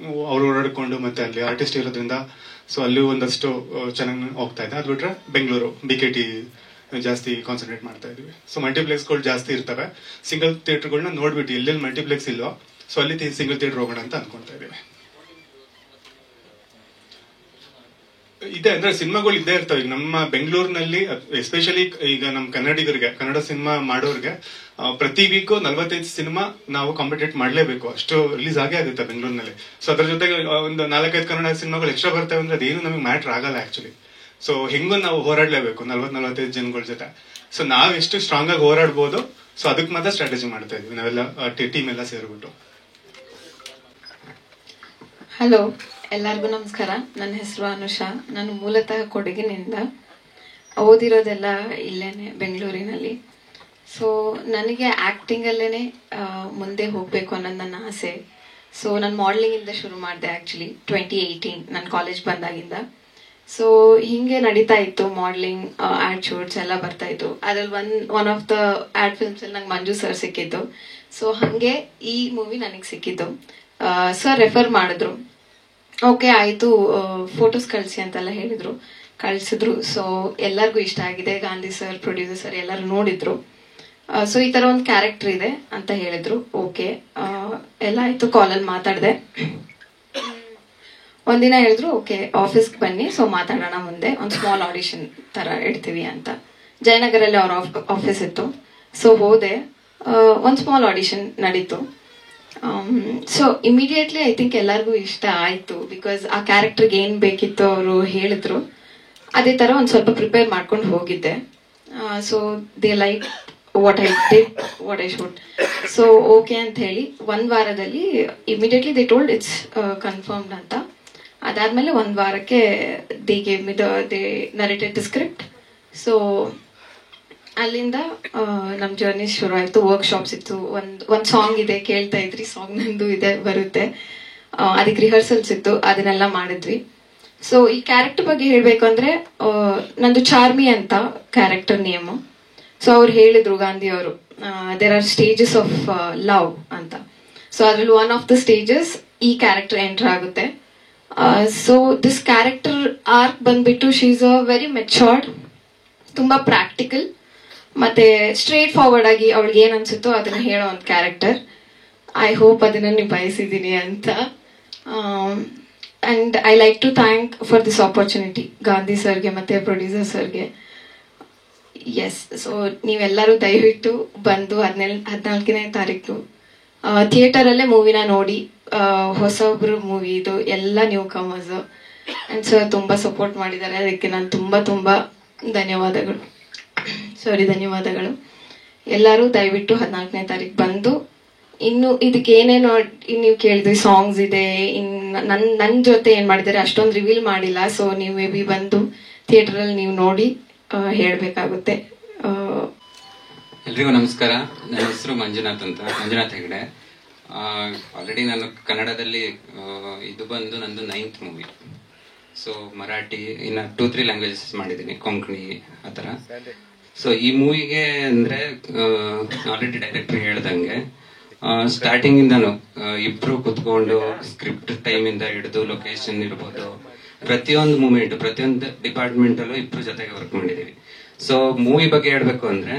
ಅವ್ರು ಓಡಾಡ್ಕೊಂಡು ಮತ್ತೆ ಅಲ್ಲಿ ಆರ್ಟಿಸ್ಟ್ ಇರೋದ್ರಿಂದ ಸೊ ಅಲ್ಲಿ ಒಂದಷ್ಟು ಚೆನ್ನಾಗಿ ಹೋಗ್ತಾ ಇದೆ. ಅದ್ ಬಿಟ್ರೆ ಬೆಂಗಳೂರು BKT ಜಾಸ್ತಿ ಕಾನ್ಸಂಟ್ರೇಟ್ ಮಾಡ್ತಾ ಇದೀವಿ. ಸೊ ಮಲ್ಟಿಪ್ಲೆಕ್ಸ್ಗಳು ಜಾಸ್ತಿ ಇರ್ತವೆ. ಸಿಂಗಲ್ ಥಿಯೇಟರ್ಗಳನ್ನ ನೋಡ್ಬಿಟ್ಟು ಎಲ್ಲೆಲ್ಲಿ ಮಲ್ಟಿಪ್ಲೆಕ್ಸ್ ಇಲ್ವೋ ಸೊ ಅಲ್ಲಿ ಸಿಂಗಲ್ ಥಿಯೇಟರ್ ಹೋಗೋಣ ಅಂತ ಅನ್ಕೊಂತಾ ಇದೀವಿ. ಇದೆ ಅಂದ್ರೆ ಸಿನಿಮಾಗಳು ಇದ್ದೇ ಇರ್ತವೆ. ಈಗ ನಮ್ಮ ಬೆಂಗಳೂರಿನಲ್ಲಿ ಎಸ್ಪೆಷಲಿ ಈಗ ನಮ್ಮ ಕನ್ನಡಿಗರಿಗೆ, ಕನ್ನಡ ಸಿನಿಮಾ ಮಾಡೋರ್ಗೆ ಪ್ರತಿ ವೀಕ್ 45 ಸಿನಿಮಾ ನಾವು ಕಾಂಪಿಟೇಟ್ ಮಾಡ್ಲೇಬೇಕು, ಅಷ್ಟು ರಿಲೀಸ್ ಆಗೇ ಆಗುತ್ತೆ ಬೆಂಗಳೂರಿನಲ್ಲಿ. ಸೊ ಅದ್ರ ಜೊತೆಗೆ ಒಂದು 4-5 ಕನ್ನಡ ಸಿನಿಮಾಗಳು ಎಕ್ಸ್ಟ್ರಾ ಬರ್ತವೆ ಅಂದ್ರೆ ಅದೇನು ನಮಗೆ ಮ್ಯಾಟರ್ ಆಗಲ್ಲ ಆಕ್ಚುಲಿ. ಸೊ ಹೆಂಗೋ ನಾವು ಹೋರಾಡ್ಲೇಬೇಕು 40-45 ಜನಗಳ ಜೊತೆ. ಸೊ ನಾವ್ ಎಷ್ಟು ಸ್ಟ್ರಾಂಗ್ ಆಗಿ ಹೋರಾಡ್ಬೋದು ಸೊ ಅದಕ್ಕೆ ಮಾತ್ರ ಸ್ಟ್ರಾಟಜಿ ಮಾಡ್ತಾ ಇದ್ವಿ ನಾವೆಲ್ಲ ಟೀಮ್ ಎಲ್ಲ ಸೇರ್ಬಿಟ್ಟು. ಹಲೋ, ಎಲ್ಲರಿಗೂ ನಮಸ್ಕಾರ. ನನ್ನ ಹೆಸರು ಅನುಷಾ. ನಾನು ಮೂಲತಃ ಕೊಡಗಿನಿಂದ, ಓದಿರೋದೆಲ್ಲ ಇಲ್ಲೇನೆ ಬೆಂಗಳೂರಿನಲ್ಲಿ. ಸೊ ನನಗೆ ಆ್ಯಕ್ಟಿಂಗಲ್ಲೇ ಮುಂದೆ ಹೋಗಬೇಕು ಅನ್ನೋದು ನನ್ನ ಆಸೆ. ಸೊ ನಾನು ಮಾಡಲಿಂಗಿಂದ ಶುರು ಮಾಡಿದೆ ಆ್ಯಕ್ಚುಲಿ 2018 ನನ್ನ ಕಾಲೇಜ್ ಬಂದಾಗಿಂದ. ಸೊ ಹಿಂಗೆ ನಡೀತಾ ಇತ್ತು ಮಾಡಲಿಂಗ್, ಆ್ಯಡ್ ಶೂಟ್ಸ್ ಎಲ್ಲ ಬರ್ತಾ ಇತ್ತು. ಅದ್ರಲ್ಲಿ ಒನ್ ಆಫ್ ದ ಆ್ಯಡ್ ಫಿಲ್ಮ್ಸಲ್ಲಿ ನಂಗೆ ಮಂಜು ಸರ್ ಸಿಕ್ಕಿದ್ದು. ಸೊ ಹಾಗೆ ಈ ಮೂವಿ ನನಗೆ ಸಿಕ್ಕಿದ್ದು. ಸರ್ ರೆಫರ್ ಮಾಡಿದ್ರು. ಓಕೆ ಆಯಿತು, ಫೋಟೋಸ್ ಕಳಿಸಿ ಅಂತೆಲ್ಲ ಹೇಳಿದ್ರು, ಕಳಿಸಿದ್ರು. ಸೊ ಎಲ್ಲರಿಗೂ ಇಷ್ಟ ಆಗಿದೆ. ಗಾಂಧಿ ಸರ್, ಪ್ರೊಡ್ಯೂಸರ್ ಸರ್ ಎಲ್ಲರೂ ನೋಡಿದ್ರು. ಸೊ ಈ ಥರ ಒಂದು ಕ್ಯಾರೆಕ್ಟರ್ ಇದೆ ಅಂತ ಹೇಳಿದ್ರು. ಓಕೆ ಎಲ್ಲ ಆಯಿತು, ಕಾಲಲ್ಲಿ ಮಾತಾಡಿದೆ. ಒಂದಿನ ಹೇಳಿದ್ರು ಓಕೆ ಆಫೀಸ್ಗೆ ಬನ್ನಿ, ಸೊ ಮಾತಾಡೋಣ ಮುಂದೆ, ಒಂದು ಸ್ಮಾಲ್ ಆಡಿಷನ್ ಥರ ಇಡ್ತೀವಿ ಅಂತ. ಜಯನಗರಲ್ಲಿ ಅವ್ರ ಆಫೀಸ್ ಇತ್ತು. ಸೊ ಹೋದೆ, ಒಂದು ಸ್ಮಾಲ್ ಆಡಿಷನ್ ನಡೀತು. ಸೊ ಇಮಿಡಿಯೇಟ್ಲಿ ಐ ಥಿಂಕ್ ಎಲ್ಲರಿಗೂ ಇಷ್ಟ ಆಯಿತು. ಬಿಕಾಸ್ ಆ ಕ್ಯಾರೆಕ್ಟರ್ಗೆ ಏನು ಬೇಕಿತ್ತು ಅವರು ಹೇಳಿದ್ರು. ಅದೇ ಥರ ಒಂದು ಸ್ವಲ್ಪ ಪ್ರಿಪೇರ್ ಮಾಡ್ಕೊಂಡು ಹೋಗಿದ್ದೆ. So they like what I did, what I should. So okay ಅಂತ ಹೇಳಿ ಒಂದು ವಾರದಲ್ಲಿ immediately they told it's confirmed ಅಂತ. ಅದಾದ್ಮೇಲೆ ಒಂದು ವಾರಕ್ಕೆ they gave me they narrated the script. So ಅಲ್ಲಿಂದ ನಮ್ಮ ಜರ್ನಿ ಶುರು ಆಯಿತು. ವರ್ಕ್ಶಾಪ್ಸ್ ಇತ್ತು. ಒಂದು ಸಾಂಗ್ ಇದೆ, ಕೇಳ್ತಾ ಇದ್ರಿ, ಸಾಂಗ್ ನಂದು ಇದೆ, ಬರುತ್ತೆ. ಅದಕ್ಕೆ ರಿಹರ್ಸಲ್ಸ್ ಇತ್ತು, ಅದನ್ನೆಲ್ಲ ಮಾಡಿದ್ವಿ. ಸೊ ಈ ಕ್ಯಾರೆಕ್ಟರ್ ಬಗ್ಗೆ ಹೇಳಬೇಕು ಅಂದರೆ, ನಂದು ಚಾರ್ಮಿ ಅಂತ ಕ್ಯಾರೆಕ್ಟರ್ ನೇಮು. ಸೊ ಅವ್ರು ಹೇಳಿದ್ರು, ಗಾಂಧಿ ಅವರು, there are stages of love ಅಂತ. ಸೊ ಅದ್ರಲ್ಲಿ ಒನ್ ಆಫ್ ದ ಸ್ಟೇಜಸ್ ಈ ಕ್ಯಾರೆಕ್ಟರ್ ಎಂಟರ್ ಆಗುತ್ತೆ. ಸೊ ದಿಸ್ ಕ್ಯಾರೆಕ್ಟರ್ ಆರ್ಕ್ ಬಂದ್ಬಿಟ್ಟು she is a very matured, ತುಂಬಾ ಪ್ರಾಕ್ಟಿಕಲ್, ಮತ್ತೆ ಸ್ಟ್ರೇಟ್ ಫಾರ್ವರ್ಡ್ ಆಗಿ ಅವಳಿಗೆ ಏನ್ ಅನ್ಸುತ್ತೋ ಅದನ್ನ ಹೇಳೋ ಒಂದು ಕ್ಯಾರೆಕ್ಟರ್. ಐ ಹೋಪ್ ಅದನ್ನ ನಿಭಾಯಿಸಿದ್ದೀನಿ ಅಂತ. And I like to thank for this opportunity Gandhi ಸರ್ಗೆ ಮತ್ತೆ ಪ್ರೊಡ್ಯೂಸರ್ ಸರ್ಗೆ. ಎಸ್, ಸೊ ನೀವೆಲ್ಲರೂ ದಯವಿಟ್ಟು ಬಂದು 14ನೇ ತಾರೀಕು ಥಿಯೇಟರ್ ಅಲ್ಲೇ ಮೂವಿನ ನೋಡಿ. ಹೊಸೊಬ್ರು ಮೂವಿ ಇದು, ಎಲ್ಲ ನ್ಯೂ ಕಮರ್ಸ್. ಅಂಡ್ ಸರ್ ತುಂಬಾ ಸಪೋರ್ಟ್ ಮಾಡಿದ್ದಾರೆ, ಅದಕ್ಕೆ ನಾನು ತುಂಬಾ ಧನ್ಯವಾದಗಳು. ಧನ್ಯವಾದಗಳು. ಎಲ್ಲರೂ ದಯವಿಟ್ಟು 14ನೇ ತಾರೀಕು ಬಂದು, ಇನ್ನು ಇದಕ್ಕೆ ಏನೇನೋ ನೀವು ಕೇಳಿದ್ರಿ, ಸಾಂಗ್ಸ್ ಇದೆ, ನನ್ನ ಜೊತೆ ಏನ್ ಮಾಡಿದ್ದಾರೆ ಅಷ್ಟೊಂದು ರಿವೀಲ್ ಮಾಡಿಲ್ಲ. ಸೊ ನೀವು ಮೇ ಬಿ ಬಂದು ಥಿಯೇಟರ್ ಅಲ್ಲಿ ನೀವು ನೋಡಿ ಹೇಳ್ಬೇಕಾಗುತ್ತೆ. ಎಲ್ರಿಗೂ ನಮಸ್ಕಾರ. ನನ್ನ ಹೆಸರು ಮಂಜುನಾಥ್ ಅಂತ, ಮಂಜುನಾಥ್ ಹೆಗಡೆ. ಆಲ್ರೆಡಿ ನಾನು ಕನ್ನಡದಲ್ಲಿ ಇದು ಬಂದು ನಂದು 9th ಮೂವಿ. ಸೊ ಮರಾಠಿ, ಇನ್ನು 2-3 ಲ್ಯಾಂಗ್ವೇಜಸ್ ಮಾಡಿದ್ದೀನಿ, ಕೊಂಕಣಿ ಆ ಥರ. ಸೊ ಈ ಮೂವಿಗೆ ಅಂದರೆ ಆಲ್ರೆಡಿ ಡೈರೆಕ್ಟರ್ ಹೇಳ್ದಂಗೆ ಸ್ಟಾರ್ಟಿಂಗ್ ಇಂದಾನು ಇಬ್ರು ಕುತ್ಕೊಂಡು ಸ್ಕ್ರಿಪ್ಟ್ ಟೈಮಿಂದ ಹಿಡಿದು ಲೊಕೇಶನ್ ಇರ್ಬೋದು, ಪ್ರತಿಯೊಂದು ಮೂಮೆಂಟ್, ಪ್ರತಿಯೊಂದು ಡಿಪಾರ್ಟ್ಮೆಂಟ್ ಅಲ್ಲೂ ಇಬ್ರು ಜೊತೆಗೆ ವರ್ಕ್ ಮಾಡಿದೀವಿ. ಸೊ ಮೂವಿ ಬಗ್ಗೆ ಹೇಳ್ಬೇಕು ಅಂದ್ರೆ,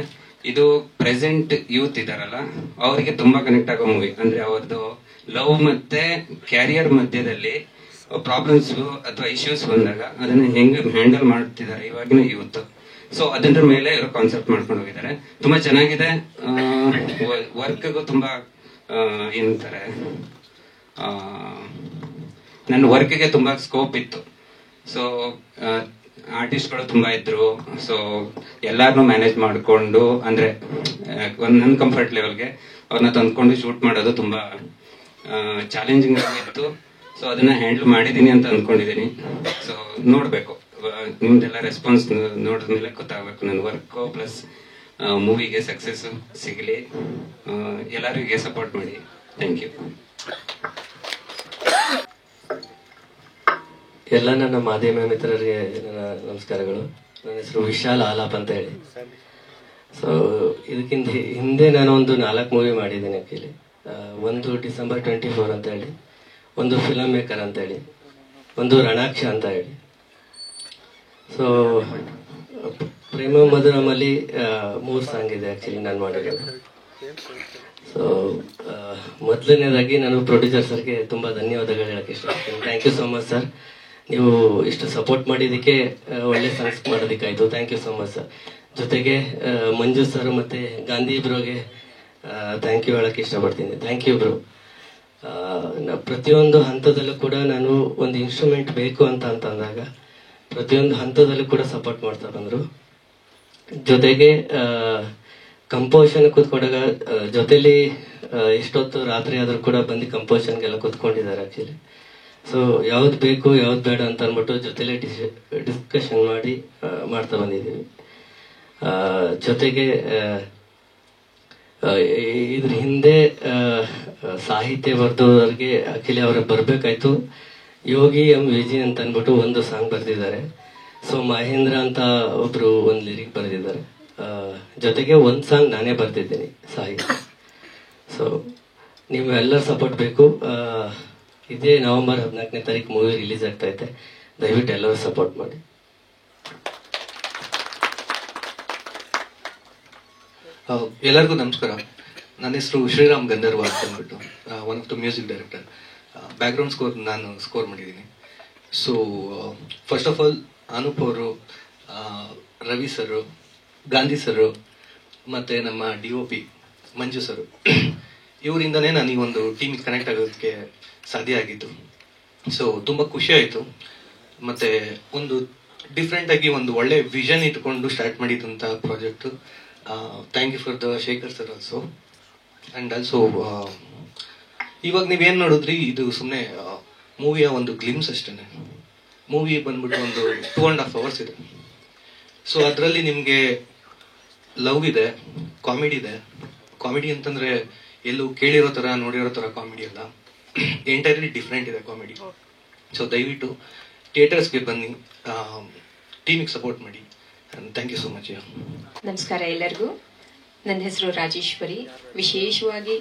ಇದು ಪ್ರೆಸೆಂಟ್ ಯೂತ್ ಇದಾರಲ್ಲ ಅವರಿಗೆ ತುಂಬಾ ಕನೆಕ್ಟ್ ಆಗೋ ಮೂವಿ. ಅಂದ್ರೆ ಅವ್ರದ್ದು ಲವ್ ಮತ್ತೆ ಕ್ಯಾರಿಯರ್ ಮಧ್ಯದಲ್ಲಿ ಪ್ರಾಬ್ಲಮ್ಸ್ ಅಥವಾ ಇಶ್ಯೂಸ್ ಬಂದಾಗ ಅದನ್ನ ಹೆಂಗ್ ಹ್ಯಾಂಡಲ್ ಮಾಡ್ತಿದ್ದಾರೆ ಇವಾಗಿನ ಯೂತ್. ಸೊ ಅದರ ಮೇಲೆ ಇವರು ಕಾನ್ಸೆಪ್ಟ್ ಮಾಡ್ಕೊಂಡು ಹೋಗಿದ್ದಾರೆ. ತುಂಬಾ ಚೆನ್ನಾಗಿದೆ. ವರ್ಕ್ಗೂ ತುಂಬಾ ಏನಂತಾರೆ, ನನ್ನ ವರ್ಕ್ಗೆ ತುಂಬಾ ಸ್ಕೋಪ್ ಇತ್ತು. ಸೊ ಆರ್ಟಿಸ್ಟ್ಗಳು ತುಂಬಾ ಇದ್ರು. ಸೊ ಎಲ್ಲಾರನ್ನೂ ಮ್ಯಾನೇಜ್ ಮಾಡಿಕೊಂಡು, ಅಂದ್ರೆ ನನ್ನ ಕಂಫರ್ಟ್ ಲೆವೆಲ್ಗೆ ಅವ್ರನ್ನ ತಂದ್ಕೊಂಡು ಶೂಟ್ ಮಾಡೋದು ತುಂಬಾ ಚಾಲೆಂಜಿಂಗ್ ಆಗಿತ್ತು. ಸೊ ಅದನ್ನ ಹ್ಯಾಂಡಲ್ ಮಾಡಿದೀನಿ ಅಂತ ಅಂದ್ಕೊಂಡಿದ್ದೀನಿ. ಸೊ ನೋಡ್ಬೇಕು, ನಿಮ್ದೆಲ್ಲ ರೆಸ್ಪಾನ್ಸ್ ನೋಡಿದ್ಮೇಲೆ ಗೊತ್ತಾಗಬೇಕು ನನ್ನ ವರ್ಕ್ ಪ್ಲಸ್ ಮೂವಿಗೆ ಸಕ್ಸಸ್ ಸಿಗಲಿ. ಎಲ್ಲರಿಗೂ ಸಪೋರ್ಟ್ ಮಾಡಿ. Thank you. ಎಲ್ಲ ನನ್ನ ಮಾಧ್ಯಮ ಮಿತ್ರರಿಗೆ ನನ್ನ ನಮಸ್ಕಾರಗಳು. ನನ್ನ ಹೆಸರು ವಿಶಾಲ್ ಆಲಾಪ್ ಅಂತ ಹೇಳಿ. ಸೊ ಇದಕ್ಕಿಂತ ಹಿಂದೆ ನಾನು ಒಂದು 4 ಮೂವಿ ಮಾಡಿದ್ದೀನಿ ಆಕ್ಚುಲಿ. ಒಂದು ಡಿಸೆಂಬರ್ 24 ಅಂತ ಹೇಳಿ, ಒಂದು ಫಿಲಮ್ ಮೇಕರ್ ಅಂತ ಹೇಳಿ, ಒಂದು ರಣಾಕ್ಷ ಅಂತ ಹೇಳಿ. ಸೊ ಪ್ರೇಮ ಮಧುರಮಲ್ಲಿ 3 ಸಾಂಗ್ ಇದೆ ಆಕ್ಚುಲಿ ನಾನು ಮಾಡಿರೋದು. ಸೊ ಮೊದಲನೇದಾಗಿ ನಾನು ಪ್ರೊಡ್ಯೂಸರ್ ಸರ್ಗೆ ತುಂಬಾ ಧನ್ಯವಾದಗಳು ಹೇಳಕ್ಕೆ ಇಷ್ಟಪಡ್ತೀನಿ. Thank you so much sir. ನೀವು ಇಷ್ಟು ಸಪೋರ್ಟ್ ಮಾಡಿದ್ದಕ್ಕೆ, ಒಳ್ಳೆ ಸಾಂಗ್ಸ್ ಮಾಡೋದಕ್ಕಾಯ್ತು. Thank you so much sir. ಜೊತೆಗೆ ಮಂಜು ಸರ್ ಮತ್ತೆ ಗಾಂಧಿ ಬ್ರೋಗೆ ಥ್ಯಾಂಕ್ ಯು ಹೇಳಕ್ಕೆ ಇಷ್ಟಪಡ್ತೀನಿ. Thank you bro. ಪ್ರತಿಯೊಂದು ಹಂತದಲ್ಲೂ ಕೂಡ ನಾನು ಒಂದು ಇನ್ಸ್ಟ್ರೂಮೆಂಟ್ ಬೇಕು ಅಂತ ಅಂದಾಗ ಪ್ರತಿಯೊಂದು ಹಂತದಲ್ಲೂ ಕೂಡ ಸಪೋರ್ಟ್ ಮಾಡ್ತಾ ಬಂದರು. ಜೊತೆಗೆ ಕಂಪೋಷನ್ ಕೂತ್ಕೊಂಡಾಗ ಜೊತೆಲಿ ಎಷ್ಟೊತ್ತು ರಾತ್ರಿ ಆದ್ರೂ ಕೂಡ ಬಂದು ಕಂಪೋಷನ್ಗೆಲ್ಲ ಕೂತ್ಕೊಂಡಿದ್ದಾರೆ ಆಕ್ಚುಲಿ. ಸೊ ಯಾವ್ದು ಬೇಕು ಯಾವ್ದು ಬೇಡ ಅಂತ ಅಂದ್ಬಿಟ್ಟು ಜೊತೆಲೆ ಡಿಸ್ಕಷನ್ ಮಾಡಿ ಮಾಡ್ತಾ ಬಂದಿದ್ದೀವಿ. ಜೊತೆಗೆ ಇದ್ರ ಹಿಂದೆ ಸಾಹಿತ್ಯ ಬರೆದವ್ರಿಗೆ ಆಕ್ಚುಲಿ ಅವ್ರಿಗೆ ಬರ್ಬೇಕಾಯ್ತು. ಯೋಗಿ ಎಂ ವಿಜಿ ಅಂತ ಅಂದ್ಬಿಟ್ಟು ಒಂದು ಸಾಂಗ್ ಬರೆದಿದ್ದಾರೆ. ಸೊ ಮಹೇಂದ್ರ ಅಂತ ಒಬ್ರು ಒಂದು ಲಿರಿಕ್ ಬರೆದಿದ್ದಾರೆ. ಜೊತೆಗೆ ಒಂದು ಸಾಂಗ್ ನಾನೇ ಬರ್ತಿದ್ದೀನಿ ಸಾಹಿತ್ಯ. ಸೊ ನೀವು ಎಲ್ಲರ ಸಪೋರ್ಟ್ ಬೇಕು. ಇದೇ ನವೆಂಬರ್ 14ನೇ ತಾರೀಕು ಮೂವಿ ರಿಲೀಸ್ ಆಗ್ತಾ ಇದೆ. ದಯವಿಟ್ಟು ಎಲ್ಲರೂ ಸಪೋರ್ಟ್ ಮಾಡಿ. ಎಲ್ಲರಿಗೂ ನಮಸ್ಕಾರ. ನನ್ನ ಹೆಸರು ಶ್ರೀರಾಮ್ ಗಂಧರ್ವ ಅಂತ ಅಂದ್ಬಿಟ್ಟು one of the music director. Background score ನಾನು ಸ್ಕೋರ್ ಮಾಡಿದ್ದೀನಿ. So first of all Anoop ಅವರು, ರವಿ ಸರ್, ಗಾಂಧಿ ಸರ್ ಮತ್ತೆ ನಮ್ಮ DOP ಮಂಜು ಸರ್, ಇವರಿಂದನೇ ನಾನು ಈ ಒಂದು ಟೀಮಿಗೆ ಕನೆಕ್ಟ್ ಆಗೋದಕ್ಕೆ ಸಾಧ್ಯ ಆಗಿತ್ತು. ಸೊ ತುಂಬ ಖುಷಿ ಆಯಿತು. ಮತ್ತೆ ಒಂದು ಡಿಫ್ರೆಂಟ್ ಆಗಿ ಒಂದು ಒಳ್ಳೆ ವಿಷನ್ ಇಟ್ಕೊಂಡು ಸ್ಟಾರ್ಟ್ ಮಾಡಿದಂಥ project. Thank you for the Shekhar sir also. And also ಇವಾಗ ನೀವೇನು ನೋಡಿದ್ರಿ, ಇದು ಸುಮ್ಮನೆ ಮೂವಿಯ ಒಂದು ಗ್ಲಿಮ್ಸ್ ಅಷ್ಟೇ. ಮೂವಿ ಬಂದ್ಬಿಟ್ಟು ಒಂದು 2.5 hours ಇದೆ. ಸೊ ಅದರಲ್ಲಿ ನಿಮಗೆ ಲವ್ ಇದೆ, ಕಾಮಿಡಿ ಇದೆ. ಕಾಮಿಡಿ ಅಂತಂದ್ರೆ ಎಲ್ಲೂ ಕೇಳಿರೋ ಥರ ನೋಡಿರೋ ಥರ ಕಾಮಿಡಿ ಅಲ್ಲ, ಎಂಟೈರ್ಲಿ ಡಿಫ್ರೆಂಟ್ ಇದೆ ಕಾಮಿಡಿ. ಸೊ ದಯವಿಟ್ಟು ಥಿಯೇಟರ್ಸ್ಗೆ ಬನ್ನಿ, ಟೀಮಿಗೆ ಸಪೋರ್ಟ್ ಮಾಡಿ. Thank you so much. ನಮಸ್ಕಾರ ಎಲ್ಲರಿಗೂ. ನನ್ನ ಹೆಸರು ರಾಜೇಶ್ವರಿ. ವಿಶೇಷವಾಗಿ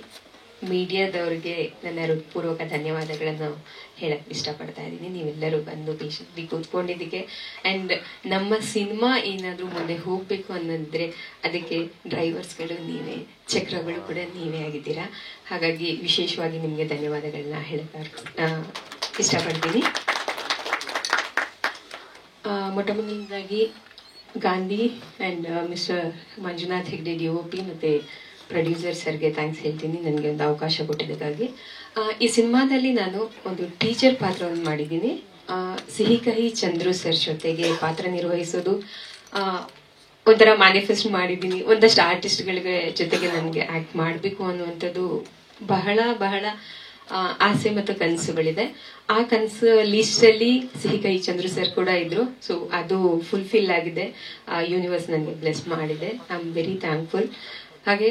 ಮೀಡಿಯಾದವ್ರಿಗೆ ನನ್ನ ಹೃತ್ಪೂರ್ವಕ ಧನ್ಯವಾದಗಳನ್ನು ಹೇಳಕ್ ಇಷ್ಟಪಡ್ತಾ ಇದ್ದೀನಿ. ನೀವೆಲ್ಲರೂ ಬಂದು ಪೇಷಂಟ್ಲಿ ಕೂತ್ಕೊಂಡಿದ್ದಕ್ಕೆ. ಆ್ಯಂಡ್ ನಮ್ಮ ಸಿನಿಮಾ ಏನಾದರೂ ಮುಂದೆ ಹೋಗಬೇಕು ಅನ್ನೋದ್ರೆ ಅದಕ್ಕೆ ಡ್ರೈವರ್ಸ್ಗಳು ನೀವೇ, ಚಕ್ರಗಳು ಕೂಡ ನೀವೇ ಆಗಿದ್ದೀರಾ. ಹಾಗಾಗಿ ವಿಶೇಷವಾಗಿ ನಿಮಗೆ ಧನ್ಯವಾದಗಳನ್ನ ಹೇಳಕ್ಕೆ ಇಷ್ಟಪಡ್ತೀನಿ. ಮೊಟ್ಟ ಮೊದಲನೇದಾಗಿ Gandhi and mister Manjunath Hegde DOP ಮತ್ತು ಪ್ರೊಡ್ಯೂಸರ್ ಸರ್ಗೆ ಥ್ಯಾಂಕ್ಸ್ ಹೇಳ್ತೀನಿ ನನಗೆ ಒಂದು ಅವಕಾಶ ಕೊಟ್ಟಿದ್ದಕ್ಕಾಗಿ. ಈ ಸಿನಿಮಾದಲ್ಲಿ ನಾನು ಒಂದು ಟೀಚರ್ ಪಾತ್ರವನ್ನು ಮಾಡಿದ್ದೀನಿ. ಸಿಹಿ ಕಹಿ ಚಂದ್ರು ಸರ್ ಜೊತೆಗೆ ಪಾತ್ರ ನಿರ್ವಹಿಸೋದು ಒಂಥರ ಮ್ಯಾನಿಫೆಸ್ಟ್ ಮಾಡಿದ್ದೀನಿ. ಒಂದಷ್ಟು ಆರ್ಟಿಸ್ಟ್ಗಳಿಗೆ ಜೊತೆಗೆ ನನಗೆ ಆ್ಯಕ್ಟ್ ಮಾಡಬೇಕು ಅನ್ನುವಂಥದ್ದು ಬಹಳ ಬಹಳ ಆಸೆ ಮತ್ತು ಕನಸುಗಳಿದೆ. ಆ ಕನಸು ಲೀಸ್ಟಲ್ಲಿ ಸಿಹಿ ಕಹಿ ಚಂದ್ರು ಸರ್ ಕೂಡ ಇದ್ರು. ಸೊ ಅದು ಫುಲ್ಫಿಲ್ ಆಗಿದೆ. ಯೂನಿವರ್ಸ್ ನನಗೆ ಬ್ಲೆಸ್ ಮಾಡಿದೆ. I am very thankful. ಹಾಗೆ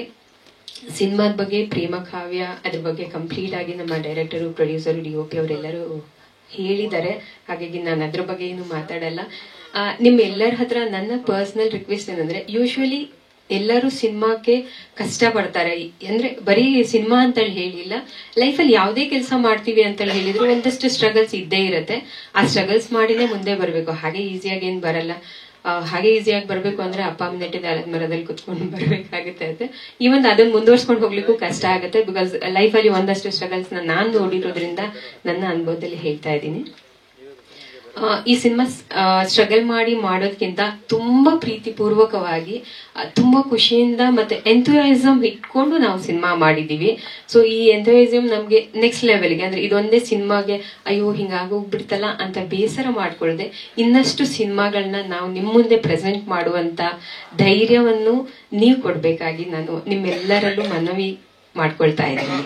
ಸಿನಿಮಾದ ಬಗ್ಗೆ, ಪ್ರೇಮ ಕಾವ್ಯ, ಅದ್ರ ಬಗ್ಗೆ ಕಂಪ್ಲೀಟ್ ಆಗಿ ನಮ್ಮ ಡೈರೆಕ್ಟರು, ಪ್ರೊಡ್ಯೂಸರು, DOP ಅವರೆಲ್ಲರೂ ಹೇಳಿದ್ದಾರೆ. ಹಾಗಾಗಿ ನಾನು ಅದ್ರ ಬಗ್ಗೆ ಏನು ಮಾತಾಡಲ್ಲ. ನಿಮ್ಮೆಲ್ಲರ ಹತ್ರ ನನ್ನ ಪರ್ಸನಲ್ ರಿಕ್ವೆಸ್ಟ್ ಏನಂದ್ರೆ, ಯೂಶ್ವಲಿ ಎಲ್ಲರೂ ಸಿನಿಮಾಕ್ಕೆ ಕಷ್ಟ ಪಡ್ತಾರೆ. ಅಂದ್ರೆ ಬರೀ ಸಿನಿಮಾ ಅಂತ ಹೇಳಿಲ್ಲ, ಲೈಫಲ್ಲಿ ಯಾವುದೇ ಕೆಲಸ ಮಾಡ್ತೀವಿ ಅಂತ ಹೇಳಿದ್ರು ಒಂದಷ್ಟು ಸ್ಟ್ರಗಲ್ಸ್ ಇದ್ದೇ ಇರುತ್ತೆ. ಆ ಸ್ಟ್ರಗಲ್ಸ್ ಮಾಡಿನೇ ಮುಂದೆ ಬರಬೇಕು. ಹಾಗೆ ಈಸಿಯಾಗಿ ಏನ್ ಬರಲ್ಲ. ಹಾಗೆ ಈಸಿಯಾಗಿ ಬರ್ಬೇಕು ಅಂದ್ರೆ ಅಪ್ಪ ಅಮ್ಮ ನೆಟ್ಟಿದ ಆಲದ ಮರದಲ್ಲಿ ಕುತ್ಕೊಂಡು ಬರ್ಬೇಕಾಗುತ್ತೆ. ಈವನ್ ಅದನ್ನ ಮುಂದುವರ್ಸ್ಕೊಂಡು ಹೋಗ್ಲಿಕ್ಕೂ ಕಷ್ಟ ಆಗುತ್ತೆ. ಬಿಕಾಸ್ ಲೈಫಲ್ಲಿ ಒಂದಷ್ಟು ಸ್ಟ್ರಗಲ್ಸ್ ನಾನು ನೋಡಿರೋದ್ರಿಂದ ನನ್ನ ಅನುಭವದಲ್ಲಿ ಹೇಳ್ತಾ ಇದ್ದೀನಿ. ಈ ಸಿನಿಮಾ ಸ್ಟ್ರಗಲ್ ಮಾಡಿ ಮಾಡೋದಕ್ಕಿಂತ ತುಂಬಾ ಪ್ರೀತಿಪೂರ್ವಕವಾಗಿ, ತುಂಬಾ ಖುಷಿಯಿಂದ ಮತ್ತೆ ಎಂಥೂಸಿಯಾಸಮ್ ಇಟ್ಕೊಂಡು ನಾವು ಸಿನಿಮಾ ಮಾಡಿದೀವಿ. ಸೊ ಈ ಎಂಥೂಸಿಯಾಸಮ್ ನಮ್ಗೆ ನೆಕ್ಸ್ಟ್ ಲೆವೆಲ್ಗೆ, ಅಂದ್ರೆ ಇದೊಂದೇ ಸಿನಿಮಾಗೆ ಅಯ್ಯೋ ಹಿಂಗಾಗೋಗ್ಬಿಡ್ತಲ್ಲ ಅಂತ ಬೇಸರ ಮಾಡ್ಕೊಳ್ಳದೆ ಇನ್ನಷ್ಟು ಸಿನಿಮಾಗಳನ್ನ ನಾವು ನಿಮ್ಮ ಮುಂದೆ ಪ್ರೆಸೆಂಟ್ ಮಾಡುವಂತ ಧೈರ್ಯವನ್ನು ನೀವು ಕೊಡ್ಬೇಕಾಗಿ ನಾನು ನಿಮ್ಮೆಲ್ಲರಲ್ಲೂ ಮನವಿ ಮಾಡ್ಕೊಳ್ತಾ ಇದ್ದೀನಿ.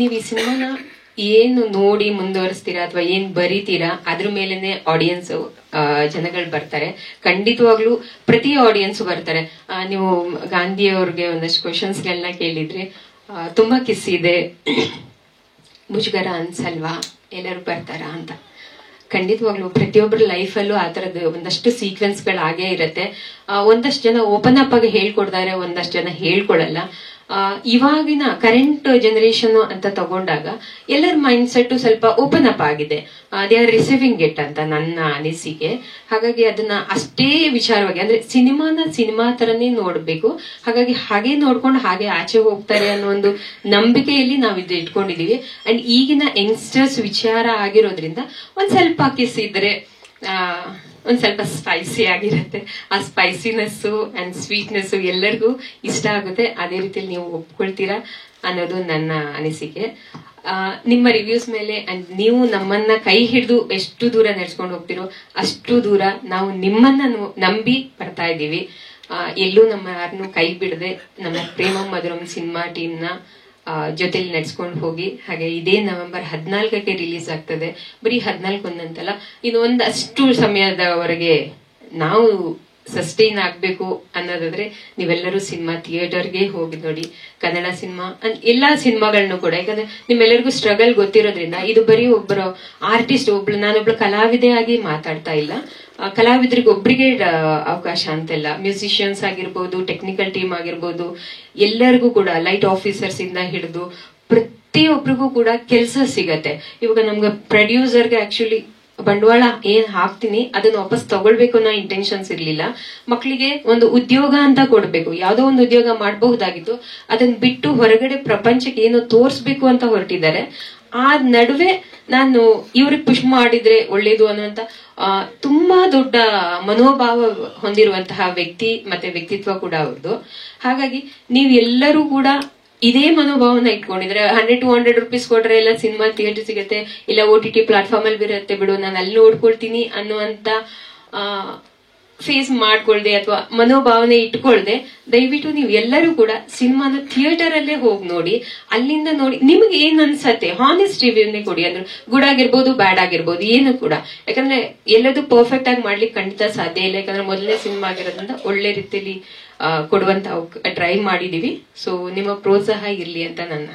ನೀವು ಈ ಸಿನಿಮಾನ ಏನು ನೋಡಿ ಮುಂದುವರಿಸ್ತೀರಾ ಅಥವಾ ಏನ್ ಬರೀತೀರಾ ಅದ್ರ ಮೇಲೆನೆ ಆಡಿಯನ್ಸ್ ಜನಗಳು ಬರ್ತಾರೆ. ಖಂಡಿತವಾಗ್ಲೂ ಪ್ರತಿ ಆಡಿಯನ್ಸ್ ಬರ್ತಾರೆ. ನೀವು ಗಾಂಧಿ ಅವ್ರಿಗೆ ಒಂದಷ್ಟು ಕ್ವಶನ್ಸ್ ಗಳನ್ನ ಕೇಳಿದ್ರೆ, ತುಂಬಾ ಕಿಸ್ ಇದೆ, ಮುಜುಗರ ಅನ್ಸಲ್ವಾ, ಎಲ್ಲರೂ ಬರ್ತಾರಾ ಅಂತ. ಖಂಡಿತವಾಗ್ಲು ಪ್ರತಿಯೊಬ್ಬರ ಲೈಫಲ್ಲೂ ಆ ತರದ್ದು ಒಂದಷ್ಟು ಸೀಕ್ವೆನ್ಸ್ ಗಳು ಆಗೇ ಇರತ್ತೆ. ಒಂದಷ್ಟು ಜನ ಓಪನ್ ಅಪ್ ಆಗಿ ಹೇಳ್ಕೊಡ್ತಾರೆ, ಒಂದಷ್ಟು ಜನ ಹೇಳ್ಕೊಡಲ್ಲ. ಇವಾಗಿನ ಕರೆಂಟ್ ಜನರೇಷನ್ ಅಂತ ತಗೊಂಡಾಗ ಎಲ್ಲರ ಮೈಂಡ್ ಸೆಟ್ ಸ್ವಲ್ಪ ಓಪನ್ ಅಪ್ ಆಗಿದೆ. ದೇ ಆರ್ ರಿಸೀವಿಂಗ್ ಇಟ್ ಅಂತ ನನ್ನ ಅನಿಸಿಕೆ. ಹಾಗಾಗಿ ಅದನ್ನ ಅಷ್ಟೇ ವಿಚಾರವಾಗಿ, ಅಂದ್ರೆ ಸಿನಿಮಾನ ಸಿನಿಮಾ ತರನೇ ನೋಡ್ಬೇಕು. ಹಾಗಾಗಿ ಹಾಗೆ ನೋಡ್ಕೊಂಡು ಹಾಗೆ ಆಚೆ ಹೋಗ್ತಾರೆ ಅನ್ನೋ ಒಂದು ನಂಬಿಕೆಯಲ್ಲಿ ನಾವು ಇದು ಇಟ್ಕೊಂಡಿದೀವಿ. ಅಂಡ್ ಈಗಿನ ಯಂಗ್ಸ್ಟರ್ಸ್ ವಿಚಾರ ಆಗಿರೋದ್ರಿಂದ ಒಂದ್ ಸ್ವಲ್ಪ ಕಿಸ್ ಇದ್ರೆ ಒಂದ್ ಸ್ವಲ್ಪ ಸ್ಪೈಸಿ ಆಗಿರುತ್ತೆ. ಆ ಸ್ಪೈಸಿನೆಸ್ಸು ಅಂಡ್ ಸ್ವೀಟ್ನೆಸ್ಸು ಎಲ್ಲರಿಗೂ ಇಷ್ಟ ಆಗುತ್ತೆ. ಅದೇ ರೀತಿಯಲ್ಲಿ ನೀವು ಒಪ್ಕೊಳ್ತೀರಾ ಅನ್ನೋದು ನನ್ನ ಅನಿಸಿಕೆ. ನಿಮ್ಮ ರಿವ್ಯೂಸ್ ಮೇಲೆ ಅಂಡ್ ನೀವು ನಮ್ಮನ್ನ ಕೈ ಹಿಡಿದು ಎಷ್ಟು ದೂರ ನಡೆಸ್ಕೊಂಡು ಹೋಗ್ತಿರೋ ಅಷ್ಟು ದೂರ ನಾವು ನಿಮ್ಮನ್ನ ನಂಬಿ ಬರ್ತಾ ಇದ್ದೀವಿ. ಎಲ್ಲೂ ನಮ್ಮ ಯಾರನ್ನು ಕೈ ಬಿಡದೆ ನಮ್ಮ ಪ್ರೇಮಂ ಮಧುರಂ ಸಿನಿಮಾ ಟೀಮ್ನ ಜೊತೆಲಿ ನಡೆಸ್ಕೊಂಡು ಹೋಗಿ. ಹಾಗೆ ಇದೇ ನವೆಂಬರ್ 14ಕ್ಕೆ ರಿಲೀಸ್ ಆಗ್ತದೆ. ಬರೀ 14 ಒಂದಂತಲ್ಲ, ಇದು ಒಂದಷ್ಟು ಸಮಯದವರೆಗೆ ನಾವು ಸಸ್ಟೈನ್ ಆಗ್ಬೇಕು ಅನ್ನೋದಾದ್ರೆ ನೀವೆಲ್ಲರೂ ಸಿನಿಮಾ ಥಿಯೇಟರ್ಗೆ ಹೋಗಿ ನೋಡಿ. ಕನ್ನಡ ಸಿನಿಮಾ ಎಲ್ಲಾ ಸಿನಿಮಾಗಳನ್ನು ಕೂಡ, ಯಾಕಂದ್ರೆ ನಿಮ್ಮೆಲ್ಲರಿಗೂ ಸ್ಟ್ರಗಲ್ ಗೊತ್ತಿರೋದ್ರಿಂದ ಇದು ಬರೀ ಒಬ್ಬರು ಆರ್ಟಿಸ್ಟ್, ನಾನೊಬ್ಳು ಕಲಾವಿದೆ ಆಗಿ ಮಾತಾಡ್ತಾ ಇಲ್ಲ. ಕಲಾವಿದರಿಗೆ ಒಬ್ರಿಗೆ ಅವಕಾಶ ಅಂತೆಲ್ಲ, ಮ್ಯೂಸಿಷಿಯನ್ಸ್ ಆಗಿರ್ಬೋದು, ಟೆಕ್ನಿಕಲ್ ಟೀಮ್ ಆಗಿರ್ಬೋದು, ಎಲ್ಲರಿಗೂ ಕೂಡ ಲೈಟ್ ಆಫೀಸರ್ಸ್ ಇಂದ ಹಿಡಿದು ಪ್ರತಿಯೊಬ್ಬರಿಗೂ ಕೂಡ ಕೆಲಸ ಸಿಗತ್ತೆ. ಇವಾಗ ನಮ್ಗೆ ಪ್ರೊಡ್ಯೂಸರ್ಗೆ ಆಕ್ಚುಲಿ ಬಂಡವಾಳ ಏನ್ ಹಾಕ್ತೀನಿ ಅದನ್ನ ವಾಪಸ್ ತಗೊಳ್ಬೇಕು ಅನ್ನೋ ಇಂಟೆನ್ಷನ್ಸ್ ಇರ್ಲಿಲ್ಲ. ಮಕ್ಕಳಿಗೆ ಒಂದು ಉದ್ಯೋಗ ಅಂತ ಕೊಡ್ಬೇಕು, ಯಾವ್ದೋ ಒಂದು ಉದ್ಯೋಗ ಮಾಡಬಹುದಾಗಿತ್ತು, ಅದನ್ನ ಬಿಟ್ಟು ಹೊರಗಡೆ ಪ್ರಪಂಚಕ್ಕೆ ಏನು ತೋರ್ಸ್ಬೇಕು ಅಂತ ಹೊರಟಿದ್ದಾರೆ. ಆ ನಡುವೆ ನಾನು ಇವ್ರಿಗೆ ಪುಷ್ ಮಾಡಿದ್ರೆ ಒಳ್ಳೇದು ಅನ್ನುವಂತ ತುಂಬಾ ದೊಡ್ಡ ಮನೋಭಾವ ಹೊಂದಿರುವಂತಹ ವ್ಯಕ್ತಿ ಮತ್ತೆ ವ್ಯಕ್ತಿತ್ವ ಕೂಡ ಅವ್ರದ್ದು. ಹಾಗಾಗಿ ನೀವ್ ಎಲ್ಲರೂ ಕೂಡ ಇದೇ ಮನೋಭಾವನ ಇಟ್ಕೊಂಡಿದ್ರೆ 100-200 ರೂಪೀಸ್ ಕೊಟ್ರೆ ಎಲ್ಲ ಸಿನಿಮಾ ಥಿಯೇಟರ್ ಸಿಗುತ್ತೆ, ಇಲ್ಲ OTT ಪ್ಲಾಟ್ಫಾರ್ಮ್ ಅಲ್ಲಿ ಬರುತ್ತೆ ಬಿಡು, ನಾನು ಅಲ್ಲಿ ನೋಡ್ಕೊಳ್ತೀನಿ ಅನ್ನುವಂತ ಫೇಸ್ ಮಾಡ್ಕೊಳ್ದೆ ಅಥವಾ ಮನೋಭಾವನೆ ಇಟ್ಕೊಳ್ದೆ ದಯವಿಟ್ಟು ನೀವು ಎಲ್ಲರೂ ಕೂಡ ಸಿನಿಮಾನ ಥಿಯೇಟರ್ ಅಲ್ಲೇ ಹೋಗಿ ನೋಡಿ. ಅಲ್ಲಿಂದ ನೋಡಿ ನಿಮ್ಗೆ ಏನ್ ಅನ್ಸತ್ತೆ ಹಾನೆಸ್ಟ್ ರಿವ್ಯೂನೇ ಕೊಡಿ. ಅಂದ್ರೆ ಗುಡ್ ಆಗಿರ್ಬೋದು, ಬ್ಯಾಡ್ ಆಗಿರ್ಬೋದು, ಏನು ಕೂಡ. ಯಾಕಂದ್ರೆ ಎಲ್ಲದೂ ಪರ್ಫೆಕ್ಟ್ ಆಗಿ ಮಾಡ್ಲಿಕ್ಕೆ ಖಂಡಿತ ಸಾಧ್ಯ ಇಲ್ಲ. ಯಾಕಂದ್ರೆ ಮೊದಲನೇ ಸಿನಿಮಾ ಆಗಿರೋದ್ರಿಂದ ಒಳ್ಳೆ ರೀತಿಯಲ್ಲಿ ಕೊಡುವಂತ ಟ್ರೈ ಮಾಡಿದೀವಿ. ಸೊ ನಿಮ್ಮ ಪ್ರೋತ್ಸಾಹ ಇರ್ಲಿ ಅಂತ ನನ್ನ